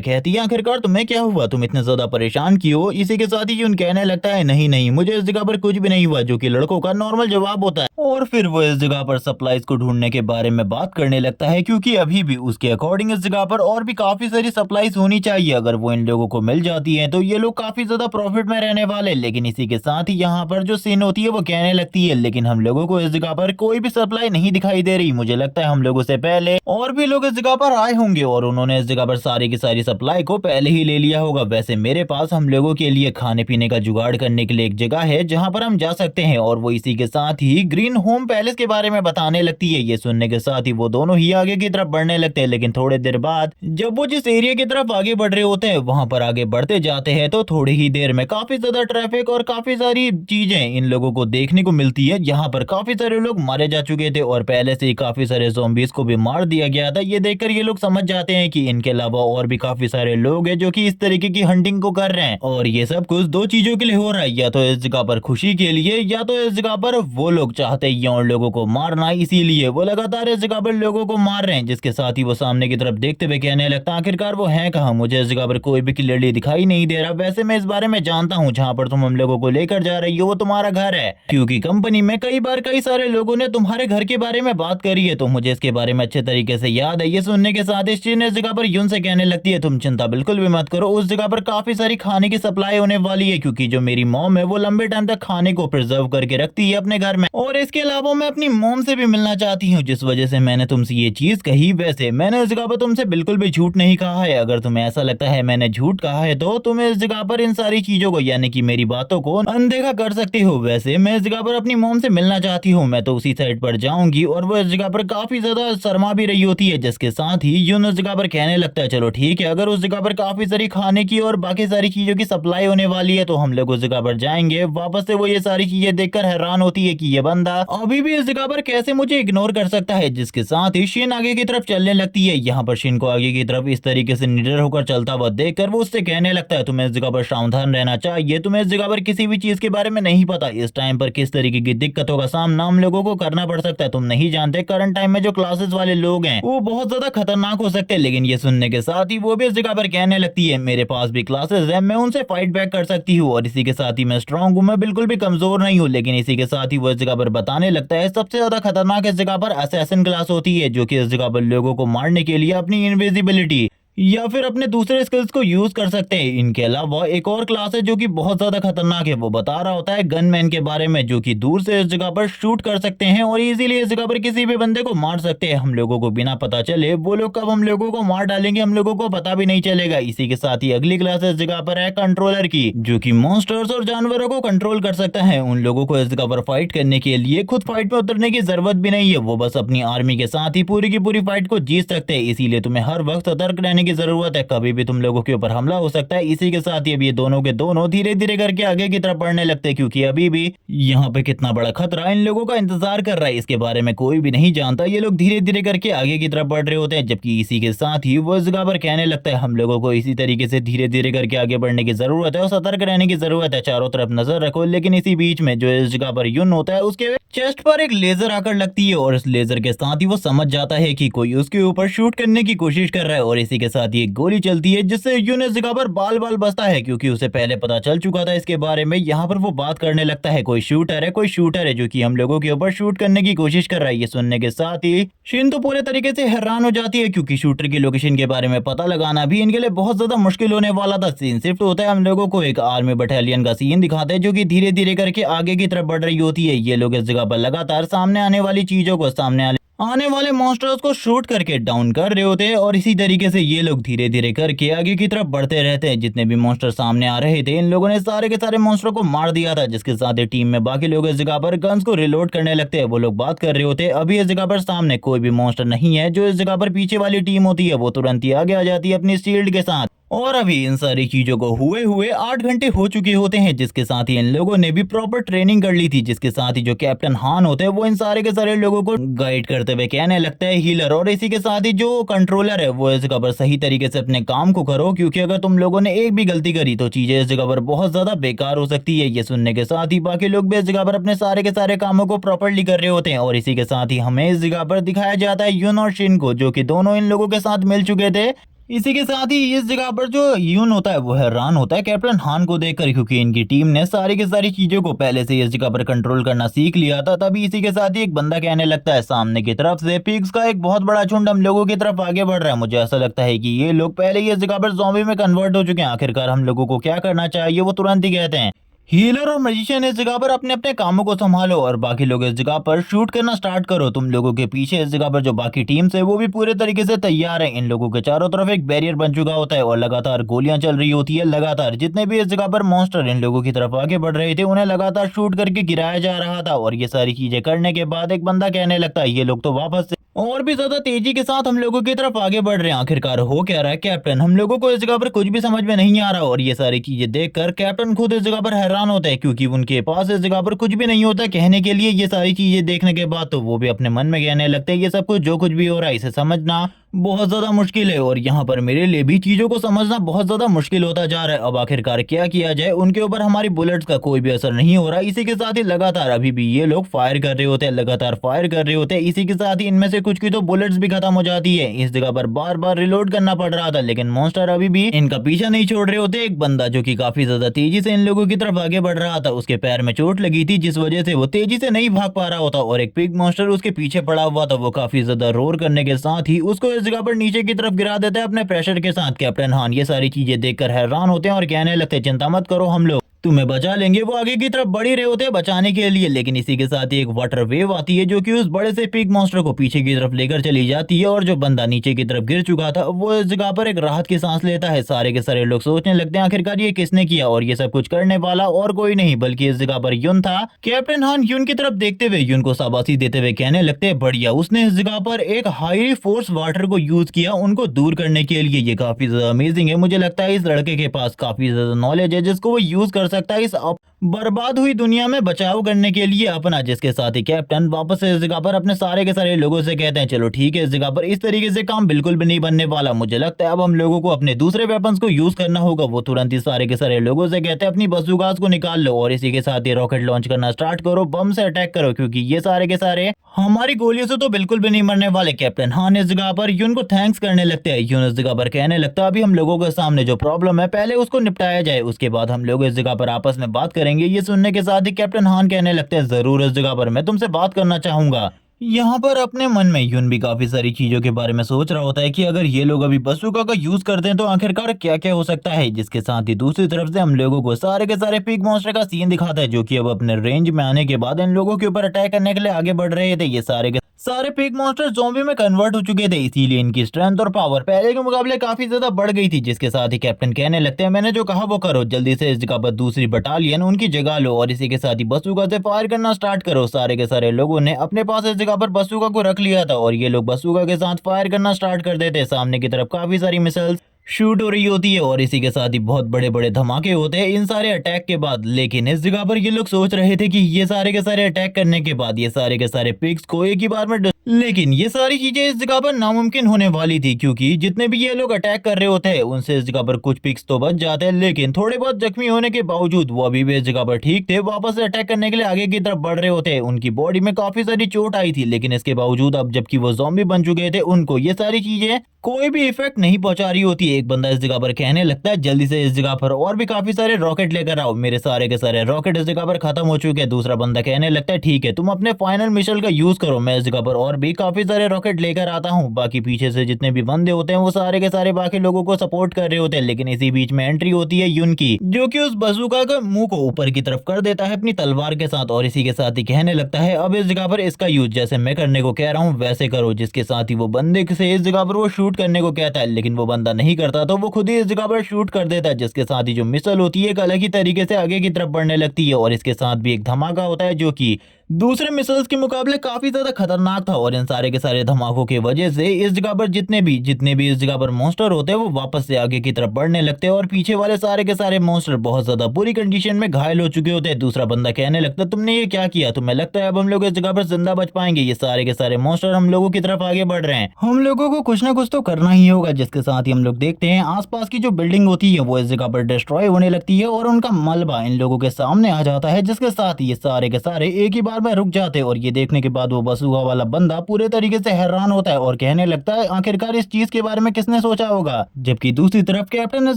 कहती है आखिरकार तुम्हें क्या हुआ, तुम इतने ज्यादा परेशान क्यों? इसी के साथ ही यून कहने लगता है नहीं नहीं मुझे इस जगह पर कुछ भी नहीं हुआ, जो कि लड़कों का नॉर्मल जवाब होता है। और फिर वो इस जगह पर सप्लाईज को ढूंढने के बारे में बात करने लगता है, क्योंकि अभी भी उसके अकॉर्डिंग इस जगह पर और भी काफी सारी सप्लाईज होनी चाहिए। अगर वो इन लोगों को मिल जाती है तो ये लोग काफी ज्यादा प्रॉफिट में रहने वाले। लेकिन इसी के साथ ही यहाँ पर जो सीन होती है वो कहने लगती है लेकिन हम लोगों को इस जगह पर कोई भी सप्लाई नहीं दिखाई दे रही। मुझे लगता है हम लोगों से पहले और भी लोग इस जगह पर आए होंगे और उन्होंने इस जगह पर सारी की सारी सप्लाई को पहले ही ले लिया होगा। वैसे मेरे पास हम लोगों के लिए खाने पीने का जुगाड़ करने के लिए एक जगह है जहाँ पर हम जा सकते हैं। और वो इसी के साथ ही ग्रीन होम पैलेस के बारे में बताने लगती है। ये सुनने के साथ ही वो दोनों ही आगे की तरफ बढ़ने लगते हैं, लेकिन थोड़ी देर बाद जब वो जिस एरिया की तरफ आगे बढ़ रहे होते हैं वहां पर आगे बढ़ते जाते हैं तो थोड़ी ही देर में काफी ज्यादा ट्रैफिक और काफी सारी चीजें इन लोगों को देखने को मिलती है। यहाँ पर काफी सारे लोग मारे जा चुके थे और पहले से ही काफी सारे ज़ॉम्बीज़ को भी मार दिया गया था। ये देखकर ये लोग समझ जाते हैं कि इनके अलावा और भी काफी सारे लोग हैं जो कि इस तरीके की हंटिंग को कर रहे हैं। और ये सब कुछ दो चीजों के लिए हो रहा है, या तो इस जगह पर खुशी के लिए या तो इस जगह पर वो लोग चाहते हैं और लोगों को मारना, इसीलिए वो लगातार इस जगह पर लोगों को मार रहे हैं। जिसके साथ ही वो सामने की तरफ देखते हुए कहने लगता है आखिरकार वो है कहाँ, मुझे इस जगह पर कोई भी क्लियरली दिखाई नहीं दे रहा। वैसे मैं इस बारे में जानता हूँ जहाँ पर तुम हम लोगों को लेकर जा रही हो वो तुम्हारा घर है, क्योंकि कंपनी में कई बार कई सारे लोगों ने तुम्हारे घर के बारे में बात करी है, तो मुझे इसके बारे में अच्छे तरीके से याद है। ये सुनने के साथ इस चीज ने इस जगह पर यून से कहने लगती है तुम चिंता बिल्कुल भी मत करो, उस जगह पर काफी सारी खाने की सप्लाई होने वाली है, क्योंकि जो मेरी मॉम है वो लंबे टाइम तक खाने को प्रिजर्व करके रखती है अपने घर में। और इसके अलावा मैं अपनी मॉम से भी मिलना चाहती हूँ, जिस वजह से मैंने तुमसे ये चीज कही। वैसे मैंने इस जगह पर तुमसे बिल्कुल भी झूठ नहीं कहा है। अगर तुम्हें ऐसा लगता है मैंने झूठ कहा है तो तुम इस जगह पर इन सारी चीजों को यानी कि मेरी बातों को अनदेखा कर सकती हो। वैसे मैं इस जगह पर अपनी मॉम से मिलना चाहती हूँ, मैं तो उसी साइड पर जाऊंगी। और वो इस जगह पर काफी ज्यादा शर्मा भी रही होती है, जिसके साथ ही यून उस जगह पर कहने लगता है चलो ठीक है, अगर उस जगह पर काफी सारी खाने की और बाकी सारी चीजों की सप्लाई होने वाली है तो हम लोग उस जगह पर जाएंगे। वापस से वो ये सारी चीजें देखकर हैरान होती है कि ये बंदा अभी भी इस जगह पर कैसे मुझे इग्नोर कर सकता है। जिसके साथ ही शिन आगे की तरफ चलने लगती है। यहाँ पर शिन को आगे की तरफ इस तरीके से निडर होकर चलता हुआ देखकर वो उससे कहने लगता है तुम्हें इस जगह पर सावधान रहना चाहिए, तुम्हें इस जगह पर किसी भी चीज के बारे में नहीं पता इस टाइम पर किस तरीके की दिक्कतों का सामना हम लोगों को करना पड़ सकता है। तुम नहीं जानते करंट टाइम में जो क्लासेस वाले लोग हैं वो बहुत ज्यादा खतरनाक हो सकते हैं। लेकिन ये सुनने के साथ ही वो भी इस जगह पर कहने लगती है मेरे पास भी क्लासेस है, मैं उनसे फाइट बैक कर सकती हूँ और इसी के साथ ही मैं स्ट्रांग हूँ, मैं बिल्कुल भी कमजोर नहीं हूँ। लेकिन इसी के साथ ही वो इस जगह पर बताने लगता है सबसे ज्यादा खतरनाक इस जगह पर असैसिन क्लास होती है, जो कि इस जगह पर लोगों को मारने के लिए अपनी इनविजिबिलिटी या फिर अपने दूसरे स्किल्स को यूज कर सकते हैं। इनके अलावा एक और क्लास है जो कि बहुत ज्यादा खतरनाक है, वो बता रहा होता है गनमैन के बारे में, जो कि दूर से इस जगह पर शूट कर सकते हैं और इजीली इस जगह पर किसी भी बंदे को मार सकते हैं हम लोगों को बिना पता चले। वो लोग कब हम लोगों को मार डालेंगे हम लोगों को पता भी नहीं चलेगा। इसी के साथ ही अगली क्लास इस जगह पर है कंट्रोलर की, जो कि मॉन्स्टर्स और जानवरों को कंट्रोल कर सकता है। उन लोगों को इस जगह पर फाइट करने के लिए खुद फाइट में उतरने की जरूरत भी नहीं है, वो बस अपनी आर्मी के साथ ही पूरी की पूरी फाइट को जीत सकते हैं। इसीलिए तुम्हें हर वक्त सतर्क रहने की जरूरत है, कभी भी तुम लोगों के ऊपर हमला हो सकता है। इसी के साथ ही अब ये दोनों के दोनों धीरे धीरे करके आगे की तरफ बढ़ने लगते हैं, क्योंकि अभी भी यहाँ पे कितना बड़ा खतरा इन लोगों का इंतजार कर रहा है इसके बारे में कोई भी नहीं जानता। ये लोग धीरे धीरे करके आगे की तरफ बढ़ रहे होते हैं, जबकि इसी के साथ ही वो इस जगह पर कहने लगता है हम लोगों को इसी तरीके से धीरे धीरे करके आगे बढ़ने की जरूरत है और सतर्क रहने की जरूरत है, चारों तरफ नजर रखो। लेकिन इसी बीच में जो इस जगह पर यून होता है उसके चेस्ट पर एक लेजर आकर लगती है और इस लेजर के साथ ही वो समझ जाता है कि कोई उसके ऊपर शूट करने की कोशिश कर रहा है और इसी के साथ ही एक गोली चलती है जिससे यून इस जगह पर बाल बाल बचता है, क्योंकि उसे पहले पता चल चुका था इसके बारे में। यहाँ पर वो बात करने लगता है कोई शूटर है जो कि हम लोगों के ऊपर शूट करने की कोशिश कर रहा है। ये सुनने के साथ ही शिन तो पूरे तरीके से हैरान हो जाती है, क्योंकि शूटर की लोकेशन के बारे में पता लगाना भी इनके लिए बहुत ज्यादा मुश्किल होने वाला था। सीन शिफ्ट होता है, हम लोगों को एक आर्मी बटालियन का सीन दिखाते हैं जो कि धीरे धीरे करके आगे की तरफ बढ़ रही होती है। ये लोग इस जगह पर लगातार सामने आने वाली चीजों को सामने आने वाले मॉन्स्टर्स को शूट करके डाउन कर रहे होते हैं और इसी तरीके से ये लोग धीरे धीरे करके आगे की तरफ बढ़ते रहते हैं। जितने भी मॉन्स्टर सामने आ रहे थे इन लोगों ने सारे के सारे मॉन्स्टर को मार दिया था, जिसके साथ ही टीम में बाकी लोग इस जगह पर गन्स को रिलोड करने लगते हैं। वो लोग बात कर रहे होते हैं अभी इस जगह पर सामने कोई भी मॉन्स्टर नहीं है। जो इस जगह पर पीछे वाली टीम होती है वो तुरंत ही आगे आ जाती है अपनी शील्ड के साथ। और अभी इन सारी चीजों को हुए हुए 8 घंटे हो चुके होते हैं, जिसके साथ ही इन लोगों ने भी प्रॉपर ट्रेनिंग कर ली थी। जिसके साथ ही जो कैप्टन हान होते हैं वो इन सारे के सारे लोगों को गाइड करते हुए कहने लगता है हीलर, और इसी के साथ ही जो कंट्रोलर है वो इस जगह पर सही तरीके से अपने काम को करो, क्योंकि अगर तुम लोगों ने एक भी गलती करी तो चीजें इस जगह पर बहुत ज्यादा बेकार हो सकती है। ये सुनने के साथ ही बाकी लोग भी इस जगह पर अपने सारे के सारे कामों को प्रॉपरली कर रहे होते हैं। और इसी के साथ ही हमें इस जगह पर दिखाया जाता है यून और शिन को, जो कि दोनों इन लोगों के साथ मिल चुके थे। इसी के साथ ही इस जगह पर जो यून होता है वो हैरान होता है कैप्टन हान को देखकर, क्योंकि इनकी टीम ने सारी की सारी चीजों को पहले से इस जगह पर कंट्रोल करना सीख लिया था। तभी इसी के साथ ही एक बंदा कहने लगता है सामने की तरफ से पिग्स का एक बहुत बड़ा झुंड हम लोगों की तरफ आगे बढ़ रहा है। मुझे ऐसा लगता है कि ये लोग पहले ही इस जगह पर ज़ॉम्बी में कन्वर्ट हो चुके हैं। आखिरकार हम लोगों को क्या करना चाहिए वो तुरंत ही कहते हैं हीलर और मैजिशियन इस जगह पर अपने अपने कामों को संभालो और बाकी लोग इस जगह पर शूट करना स्टार्ट करो। तुम लोगों के पीछे इस जगह पर जो बाकी टीम्स है वो भी पूरे तरीके से तैयार है। इन लोगों के चारों तरफ एक बैरियर बन चुका होता है और लगातार गोलियां चल रही होती है। लगातार जितने भी इस जगह पर मॉन्स्टर इन लोगों की तरफ आगे बढ़ रहे थे उन्हें लगातार शूट करके गिराया जा रहा था। और ये सारी चीजें करने के बाद एक बंदा कहने लगता है ये लोग तो वापस और भी ज्यादा तेजी के साथ हम लोगों की तरफ आगे बढ़ रहे हैं। आखिरकार हो क्या रहा है कैप्टन, हम लोगों को इस जगह पर कुछ भी समझ में नहीं आ रहा। और ये सारी चीजें देखकर कैप्टन खुद इस जगह पर हैरान होता है, क्योंकि उनके पास इस जगह पर कुछ भी नहीं होता कहने के लिए। ये सारी चीजें देखने के बाद तो वो भी अपने मन में कहने लगते हैं ये सब कुछ जो कुछ भी हो रहा है इसे समझना बहुत ज्यादा मुश्किल है और यहाँ पर मेरे लिए भी चीजों को समझना बहुत ज्यादा मुश्किल होता जा रहा है। अब आखिरकार क्या किया जाए, उनके ऊपर हमारी बुलेट्स का कोई भी असर नहीं हो रहा। इसी के साथ ही लगातार अभी भी ये लोग फायर कर रहे होते हैं, लगातार फायर कर रहे होते हैं। इसी के साथ ही इनमें से कुछ की तो बुलेट्स भी खत्म हो जाती है। इस जगह पर बार बार रिलोड करना पड़ रहा था, लेकिन मॉन्स्टर अभी भी इनका पीछा नहीं छोड़ रहे होते। एक बंदा जो कि काफी ज्यादा तेजी से इन लोगों की तरफ आगे बढ़ रहा था, उसके पैर में चोट लगी थी जिस वजह से वो तेजी से नहीं भाग पा रहा होता। और एक पिग मॉन्स्टर उसके पीछे पड़ा हुआ था, वो काफी ज्यादा रोर करने के साथ ही उसको इस जगह पर नीचे की तरफ गिरा देता है अपने प्रेशर के साथ। कैप्टन हान ये सारी चीजें देखकर हैरान होते हैं और कहने लगते हैं चिंता मत करो, हम लोग तुम्हें बचा लेंगे। वो आगे की तरफ बढ़ ही रहे होते हैं बचाने के लिए, लेकिन इसी के साथ ही एक वाटर वेव आती है जो कि उस बड़े से पिग मॉन्स्टर को पीछे की तरफ लेकर चली जाती है। और जो बंदा नीचे की तरफ गिर चुका था वो इस जगह पर एक राहत की सांस लेता है। सारे के सारे लोग सोचने लगते हैं आखिरकार ये किसने किया, और ये सब कुछ करने वाला और कोई नहीं बल्कि इस जगह पर यून था। कैप्टन हान यून की तरफ देखते हुए यून को शाबाशी देते हुए कहने लगते हैं बढ़िया, उसने इस जगह पर एक हाई फोर्स वाटर को यूज किया उनको दूर करने के लिए। ये काफी ज्यादा अमेजिंग है। मुझे लगता है इस लड़के के पास काफी ज्यादा नॉलेज है जिसको वो यूज कर सकता है इस बर्बाद हुई दुनिया में बचाव करने के लिए अपना। जिसके साथ ही कैप्टन वापस इस जगह पर अपने सारे के सारे लोगों से कहते हैं चलो ठीक है, इस जगह पर इस तरीके से काम बिल्कुल भी नहीं बनने वाला। मुझे लगता है अब हम लोगों को अपने दूसरे वेपन्स को यूज करना होगा। वो तुरंत ही सारे के सारे लोगों से कहते हैं अपनी बंदूकास को निकाल लो और इसी के साथ ही रॉकेट लॉन्च करना स्टार्ट करो, बम से अटैक करो, क्योंकि ये सारे के सारे हमारी गोलियों से तो बिल्कुल भी नहीं मरने वाले। कैप्टन हान इस जगह पर यून को थैंक्स करने लगते हैं। यून इस जगह पर कहने लगता है अभी हम लोगों के सामने जो प्रॉब्लम है पहले उसको निपटाया जाए, उसके बाद हम लोग इस जगह पर आपस में बात करेंगे। ये सुनने के साथ ही कैप्टन हान कहने लगते हैं जरूर, इस जगह पर मैं तुमसे बात करना चाहूंगा। यहाँ पर अपने मन में यून भी काफी सारी चीजों के बारे में सोच रहा होता है कि अगर ये लोग अभी बसूका का यूज करते हैं तो आखिरकार क्या क्या हो सकता है। जिसके साथ ही दूसरी तरफ से हम लोगों को सारे के सारे पिग मॉन्स्टर का सीन दिखाता है जो कि अब अपने रेंज में आने के बाद इन लोगों के ऊपर अटैक करने के लिए आगे बढ़ रहे थे। ये सारे के सारे पिग मॉन्स्टर ज़ॉम्बी में कन्वर्ट हो चुके थे, इसीलिए इनकी स्ट्रेंथ और पावर पहले के मुकाबले काफी ज्यादा बढ़ गई थी। जिसके साथ ही कैप्टन कहने लगते हैं मैंने जो कहा वो करो, जल्दी से इस जगह पर दूसरी बटालियन उनकी जगह लो और इसी के साथ ही बसूका से फायर करना स्टार्ट करो। सारे के सारे लोगों ने अपने पास इस जगह पर बसूका को रख लिया था और ये लोग बसूका के साथ फायर करना स्टार्ट कर देते। सामने की तरफ काफी सारी मिसाइल्स शूट हो रही होती है और इसी के साथ ही बहुत बड़े बड़े धमाके होते हैं इन सारे अटैक के बाद। लेकिन इस जगह पर ये लोग सोच रहे थे कि ये सारे के सारे अटैक करने के बाद ये सारे के सारे पिग्स को एक ही बार में लेकिन ये सारी चीजें इस जगह पर नामुमकिन होने वाली थी, क्योंकि जितने भी ये लोग अटैक कर रहे होते हैं उनसे इस जगह पर कुछ पिग्स तो बच जाते हैं, लेकिन थोड़े बहुत जख्मी होने के बावजूद वो अभी भी इस जगह पर ठीक थे। वापस से अटैक करने के लिए आगे की तरफ बढ़ रहे होते हैं। उनकी बॉडी में काफी सारी चोट आई थी, लेकिन इसके बावजूद अब जबकि वो ज़ॉम्बी बन चुके थे उनको ये सारी चीजें कोई भी इफेक्ट नहीं पहुंचा रही होती। एक बंदा इस जगह पर कहने लगता है जल्दी से इस जगह पर और भी काफी सारे रॉकेट लेकर आओ, मेरे सारे के सारे रॉकेट इस जगह पर खत्म हो चुके हैं। दूसरा बंदा कहने लगता है ठीक है तुम अपने फाइनल मिसाइल का यूज करो, मैं इस जगह पर और भी काफी सारे रॉकेट लेकर आता हूँ। बाकी पीछे से जितने भी बंदे होते हैं वो सारे के सारे बाकी लोगों को सपोर्ट कर रहे होते हैं, लेकिन इसी बीच में एंट्री होती है युन की, जो कि उस बसूका का मुंह को ऊपर की तरफ कर देता है अपनी तलवार के साथ और इसी के साथ ही कहने लगता है अब इस जगह पर इसका यूज जैसे मैं करने को कह रहा हूँ वैसे करो। जिसके साथ ही वो बंदे से इस जगह पर वो शूट करने को कहता है, लेकिन वो बंदा नहीं करता तो वो खुद ही इस जगह पर शूट कर देता है। जिसके साथ ही जो मिसाइल होती है एक अलग ही तरीके से आगे की तरफ बढ़ने लगती है और इसके साथ भी एक धमाका होता है जो कि दूसरे मिसाइल्स के मुकाबले काफी ज्यादा खतरनाक था। और इन सारे के सारे धमाकों की वजह से इस जगह पर जितने भी इस जगह पर मॉन्स्टर होते हैं वो वापस से आगे की तरफ बढ़ने लगते हैं और पीछे वाले सारे के सारे मॉन्स्टर बहुत ज्यादा बुरी कंडीशन में घायल हो चुके होते हैं। दूसरा बंदा कहने लगता है तुमने ये क्या किया, तुम्हें लगता है अब हम लोग इस जगह पर जिंदा बच पाएंगे? ये सारे के सारे मॉन्स्टर हम लोगों की तरफ आगे बढ़ रहे हैं, हम लोगों को कुछ ना कुछ तो करना ही होगा। जिसके साथ ही हम लोग देखते हैं आसपास की जो बिल्डिंग होती है वो इस जगह पर डिस्ट्रॉय होने लगती है और उनका मलबा इन लोगों के सामने आ जाता है। जिसके साथ ये सारे के सारे एक ही बार में रुक जाते हैं और ये देखने के बाद वो बसूका वाला बंदा पूरे तरीके से हैरान होता है और कहने लगता है आखिरकार इस चीज के बारे में किसने सोचा होगा। जबकि दूसरी तरफ कैप्टन इस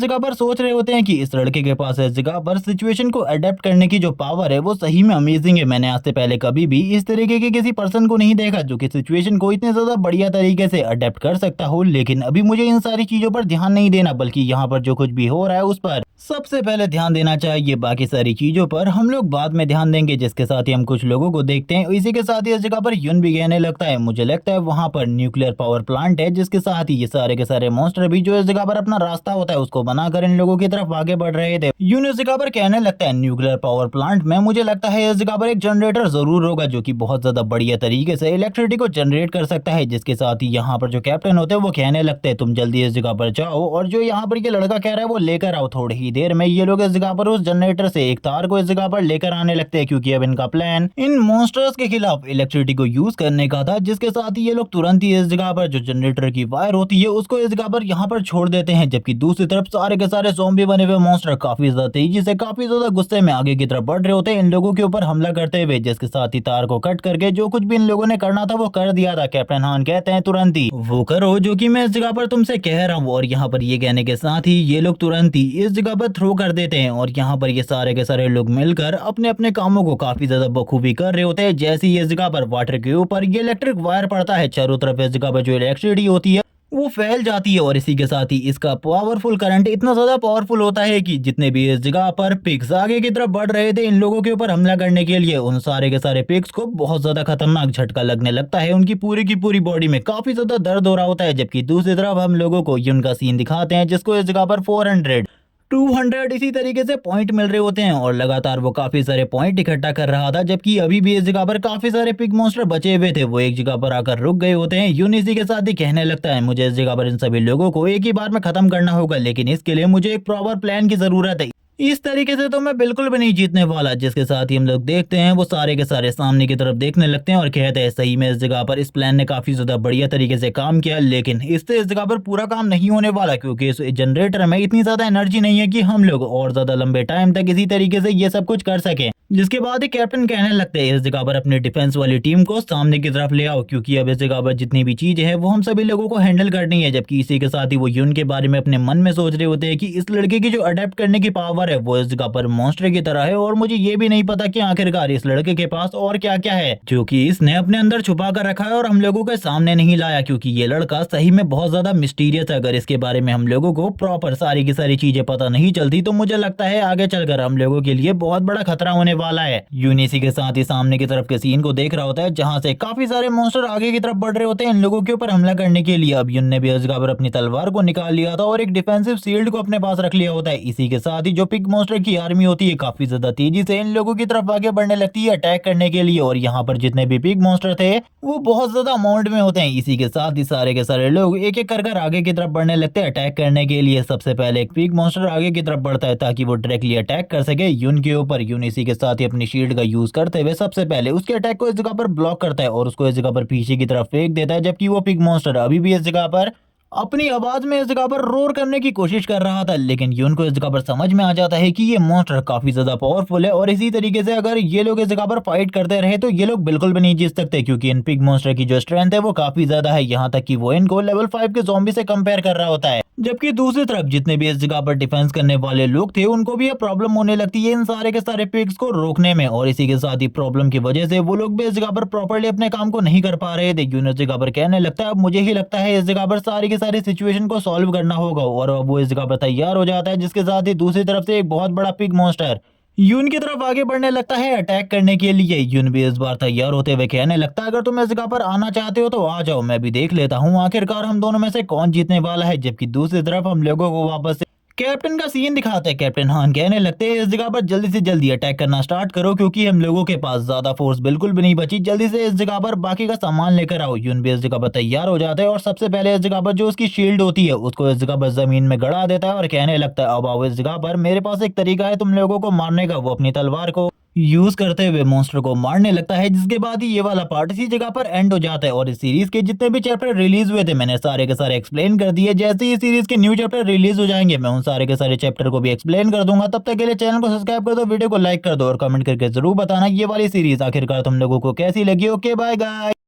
जगह पर सोच रहे होते हैं कि इस लड़के के पास इस जगह पर सिचुएशन को अडेप्ट करने की जो पावर है वो सही में अमेजिंग है। मैंने आज से पहले कभी भी इस तरीके के किसी पर्सन को नहीं देखा जो कि सिचुएशन को इतने ज्यादा बढ़िया तरीके से अडेप्ट कर सकता हो। लेकिन अभी मुझे इन सारी चीजों पर ध्यान नहीं देना, बल्कि यहाँ पर जो कुछ भी हो रहा है उस पर सबसे पहले ध्यान देना चाहिए। बाकी सारी चीजों पर हम लोग बाद में ध्यान देंगे। जिसके साथ ही हम कुछ लोगों को देखते हैं, इसी के साथ ही इस जगह पर युन भी कहने लगता है मुझे लगता है वहां पर न्यूक्लियर पावर प्लांट है। जिसके साथ ही ये सारे के सारे मॉन्स्टर भी जो इस जगह पर अपना रास्ता होता है उसको बनाकर इन लोगों की तरफ आगे बढ़ रहे थे। युन इस जगह पर कहने लगता है न्यूक्लियर पावर प्लांट में मुझे लगता है इस जगह पर एक जनरेटर जरूर होगा जो कि बहुत ज्यादा बढ़िया तरीके से इलेक्ट्रिसिटी को जनरेट कर सकता है। जिसके साथ ही यहाँ पर जो कैप्टन होते हैं वो कहने लगते हैं तुम जल्दी इस जगह पर जाओ और जो यहाँ पर ये लड़का कह रहा है वो लेकर आओ। थोड़ी ही देर में ये लोग इस जगह पर उस जनरेटर से एक तार को इस जगह पर लेकर आने लगते हैं, क्योंकि अब इनका प्लान इन मॉन्स्टर्स के खिलाफ इलेक्ट्रिसिटी को यूज करने का था। जिसके साथ ही ये लोग तुरंत ही इस जगह पर जो जनरेटर की वायर होती है उसको इस जगह पर यहाँ पर छोड़ देते हैं। जबकि दूसरी तरफ सारे के सारे ज़ॉम्बी बने हुए मॉन्स्टर काफी ज्यादा तेजी से काफी ज्यादा गुस्से में आगे की तरफ बढ़ रहे होते हैं इन लोगों के ऊपर हमला करते हुए। जिसके साथ ही तार को कट करके जो कुछ भी इन लोगों ने करना था वो कर दिया था। कैप्टन हान कहते हैं तुरंत ही वो करो जो कि मैं इस जगह पर तुमसे कह रहा हूँ। और यहाँ पर ये कहने के साथ ही ये लोग तुरंत ही इस जगह पर थ्रो कर देते हैं और यहाँ पर ये सारे के सारे लोग मिलकर अपने अपने कामों को काफी ज्यादा बखूबी कर रहे होते हैं। जैसे ही इस जगह पर वाटर के ऊपर ये इलेक्ट्रिक वायर पड़ता है, चारों तरफ इस जगह पर जो इलेक्ट्रिसिटी होती है वो फैल जाती है और इसी के साथ ही इसका पावरफुल करंट इतना ज्यादा पावरफुल होता है कि जितने भी इस जगह पर पिग्स आगे की तरफ बढ़ रहे थे इन लोगों के ऊपर हमला करने के लिए, उन सारे के सारे पिग्स को बहुत ज्यादा खतरनाक झटका लगने लगता है। उनकी पूरी की पूरी बॉडी में काफी ज्यादा दर्द हो रहा होता है। जबकि दूसरी तरफ हम लोगों को युन का सीन दिखाते हैं जिसको इस जगह पर 400 200 इसी तरीके से पॉइंट मिल रहे होते हैं और लगातार वो काफी सारे पॉइंट इकट्ठा कर रहा था। जबकि अभी भी इस जगह पर काफी सारे पिग मॉन्स्टर बचे हुए थे, वो एक जगह पर आकर रुक गए होते हैं। यून इसी के साथ ही कहने लगता है मुझे इस जगह पर इन सभी लोगों को एक ही बार में खत्म करना होगा, लेकिन इसके लिए मुझे एक प्रॉपर प्लान की जरूरत है। इस तरीके से तो मैं बिल्कुल भी नहीं जीतने वाला। जिसके साथ ही हम लोग देखते हैं वो सारे के सारे सामने की तरफ देखने लगते हैं और कहते हैं सही में इस जगह पर इस प्लान ने काफी ज्यादा बढ़िया तरीके से काम किया, लेकिन इससे इस जगह पर पूरा काम नहीं होने वाला, क्योंकि इस जनरेटर में इतनी ज्यादा एनर्जी नहीं है कि हम लोग और ज्यादा लंबे टाइम तक इसी तरीके से ये सब कुछ कर सके। जिसके बाद ही कैप्टन कहने लगते हैं इस जगह पर अपने डिफेंस वाली टीम को सामने की तरफ ले आओ, क्योंकि अब इस जगह पर जितनी भी चीजें हैं वो हम सभी लोगों को हैंडल करनी है। जबकि इसी के साथ ही वो यून के बारे में अपने मन में सोच रहे होते हैं कि इस लड़के की जो अडेप्ट करने की पावर है वो इस जगह पर मॉन्स्टर की तरह है और मुझे ये भी नहीं पता कि आखिरकार इस लड़के के पास और क्या क्या है जो कि इसने अपने अंदर छुपा कर रखा है और हम लोगों के सामने नहीं लाया, क्योंकि ये लड़का सही में बहुत ज्यादा मिस्टीरियस है। अगर इसके बारे में हम लोगों को प्रॉपर सारी की सारी चीजें पता नहीं चलती तो मुझे लगता है आगे चलकर हम लोगों के लिए बहुत बड़ा खतरा होने वाला है। यून इसी के साथ ही सामने की तरफ के सीन को देख रहा होता है जहां से काफी सारे मॉन्स्टर आगे की तरफ बढ़ रहे होते हैं इन लोगों के ऊपर हमला करने के लिए। अब यून ने भी इस जगह पर अपनी तलवार को निकाल लिया था और एक डिफेंसिव शील्ड को अपने पास रख लिया होता है। इसी के साथ ही जो पिग मॉन्स्टर की आर्मी होती है काफी ज्यादा तेजी से इन लोगों की तरफ आगे बढ़ने लगती है अटैक करने के लिए, और यहाँ पर जितने भी पिग मॉन्स्टर थे वो बहुत ज्यादा अमाउंट में होते हैं। इसी के साथ ही सारे के सारे लोग एक एक कर आगे की तरफ बढ़ने लगते हैं अटैक करने के लिए। सबसे पहले एक पिग मॉन्स्टर आगे की तरफ बढ़ता है ताकि वो डायरेक्टली अटैक कर सके यून के ऊपर। यून इसी के साथ ही अपनी शील्ड का यूज करते हुए सबसे पहले उसके अटैक को इस जगह पर ब्लॉक करता है और उसको इस जगह पर पीछे की तरफ फेंक देता है। जबकि वो पिग मॉन्स्टर अभी भी इस जगह पर अपनी आवाज में इस जगह पर रोर करने की कोशिश कर रहा था, लेकिन यून को इस जगह पर समझ में आ जाता है कि ये मॉन्स्टर काफी ज्यादा पावरफुल है और इसी तरीके से अगर ये लोग इस जगह पर फाइट करते रहे तो ये लोग बिल्कुल भी नहीं जीत सकते, क्योंकि इन पिग मॉन्स्टर की जो स्ट्रेंथ है वो काफी ज्यादा है, यहाँ तक कि वो इनको लेवल 5 के ज़ॉम्बी से कंपेयर कर रहा होता है। जबकि दूसरी तरफ जितने भी इस जगह पर डिफेंस करने वाले लोग थे उनको भी ये प्रॉब्लम होने लगती है इन सारे के सारे पिग्स को रोकने में, और इसी के साथ ही प्रॉब्लम की वजह से वो लोग भी इस जगह पर प्रॉपर्ली अपने काम को नहीं कर पा रहे थे। यून इस जगह पर कहने लगता है अब मुझे ही लगता है इस जगह पर सारी की सारी सिचुएशन को सॉल्व करना होगा, और अब वो इस जगह पर तैयार हो जाता है, जिसके साथ ही दूसरी तरफ से एक बहुत बड़ा पिग मॉन्स्टर यून की तरफ आगे बढ़ने लगता है अटैक करने के लिए। यून भी इस बार तैयार होते हुए कहने लगता है अगर तुम इस जगह पर आना चाहते हो तो आ जाओ, मैं भी देख लेता हूँ आखिरकार हम दोनों में से कौन जीतने वाला है। जबकि दूसरी तरफ हम लोगों को वापस से कैप्टन का सीन दिखाते हैं। कैप्टन हान कहने लगते हैं इस जगह पर जल्दी से जल्दी अटैक करना स्टार्ट करो क्योंकि हम लोगों के पास ज्यादा फोर्स बिल्कुल भी नहीं बची, जल्दी से इस जगह पर बाकी का सामान लेकर आओ। यून भी इस जगह पर तैयार हो जाता है और सबसे पहले इस जगह पर जो उसकी शील्ड होती है उसको इस जगह पर जमीन में गड़ा देता है और कहने लगता है अब आओ इस जगह पर, मेरे पास एक तरीका है तुम लोगों को मारने का। वो अपनी तलवार को यूज करते हुए मॉन्स्टर को मारने लगता है, जिसके बाद ही ये वाला पार्ट इसी जगह पर एंड हो जाता है। और इस सीरीज के जितने भी चैप्टर रिलीज हुए थे मैंने सारे के सारे एक्सप्लेन कर दिए। जैसे ही सीरीज के न्यू चैप्टर रिलीज हो जाएंगे मैं उन सारे के सारे चैप्टर को भी एक्सप्लेन कर दूंगा। तब तक के लिए चैनल को सब्सक्राइब कर दो, वीडियो को लाइक कर दो और कमेंट करके जरूर बताना ये वाली सीरीज आखिरकार तुम लोगों को कैसी लगी। Okay bye guys.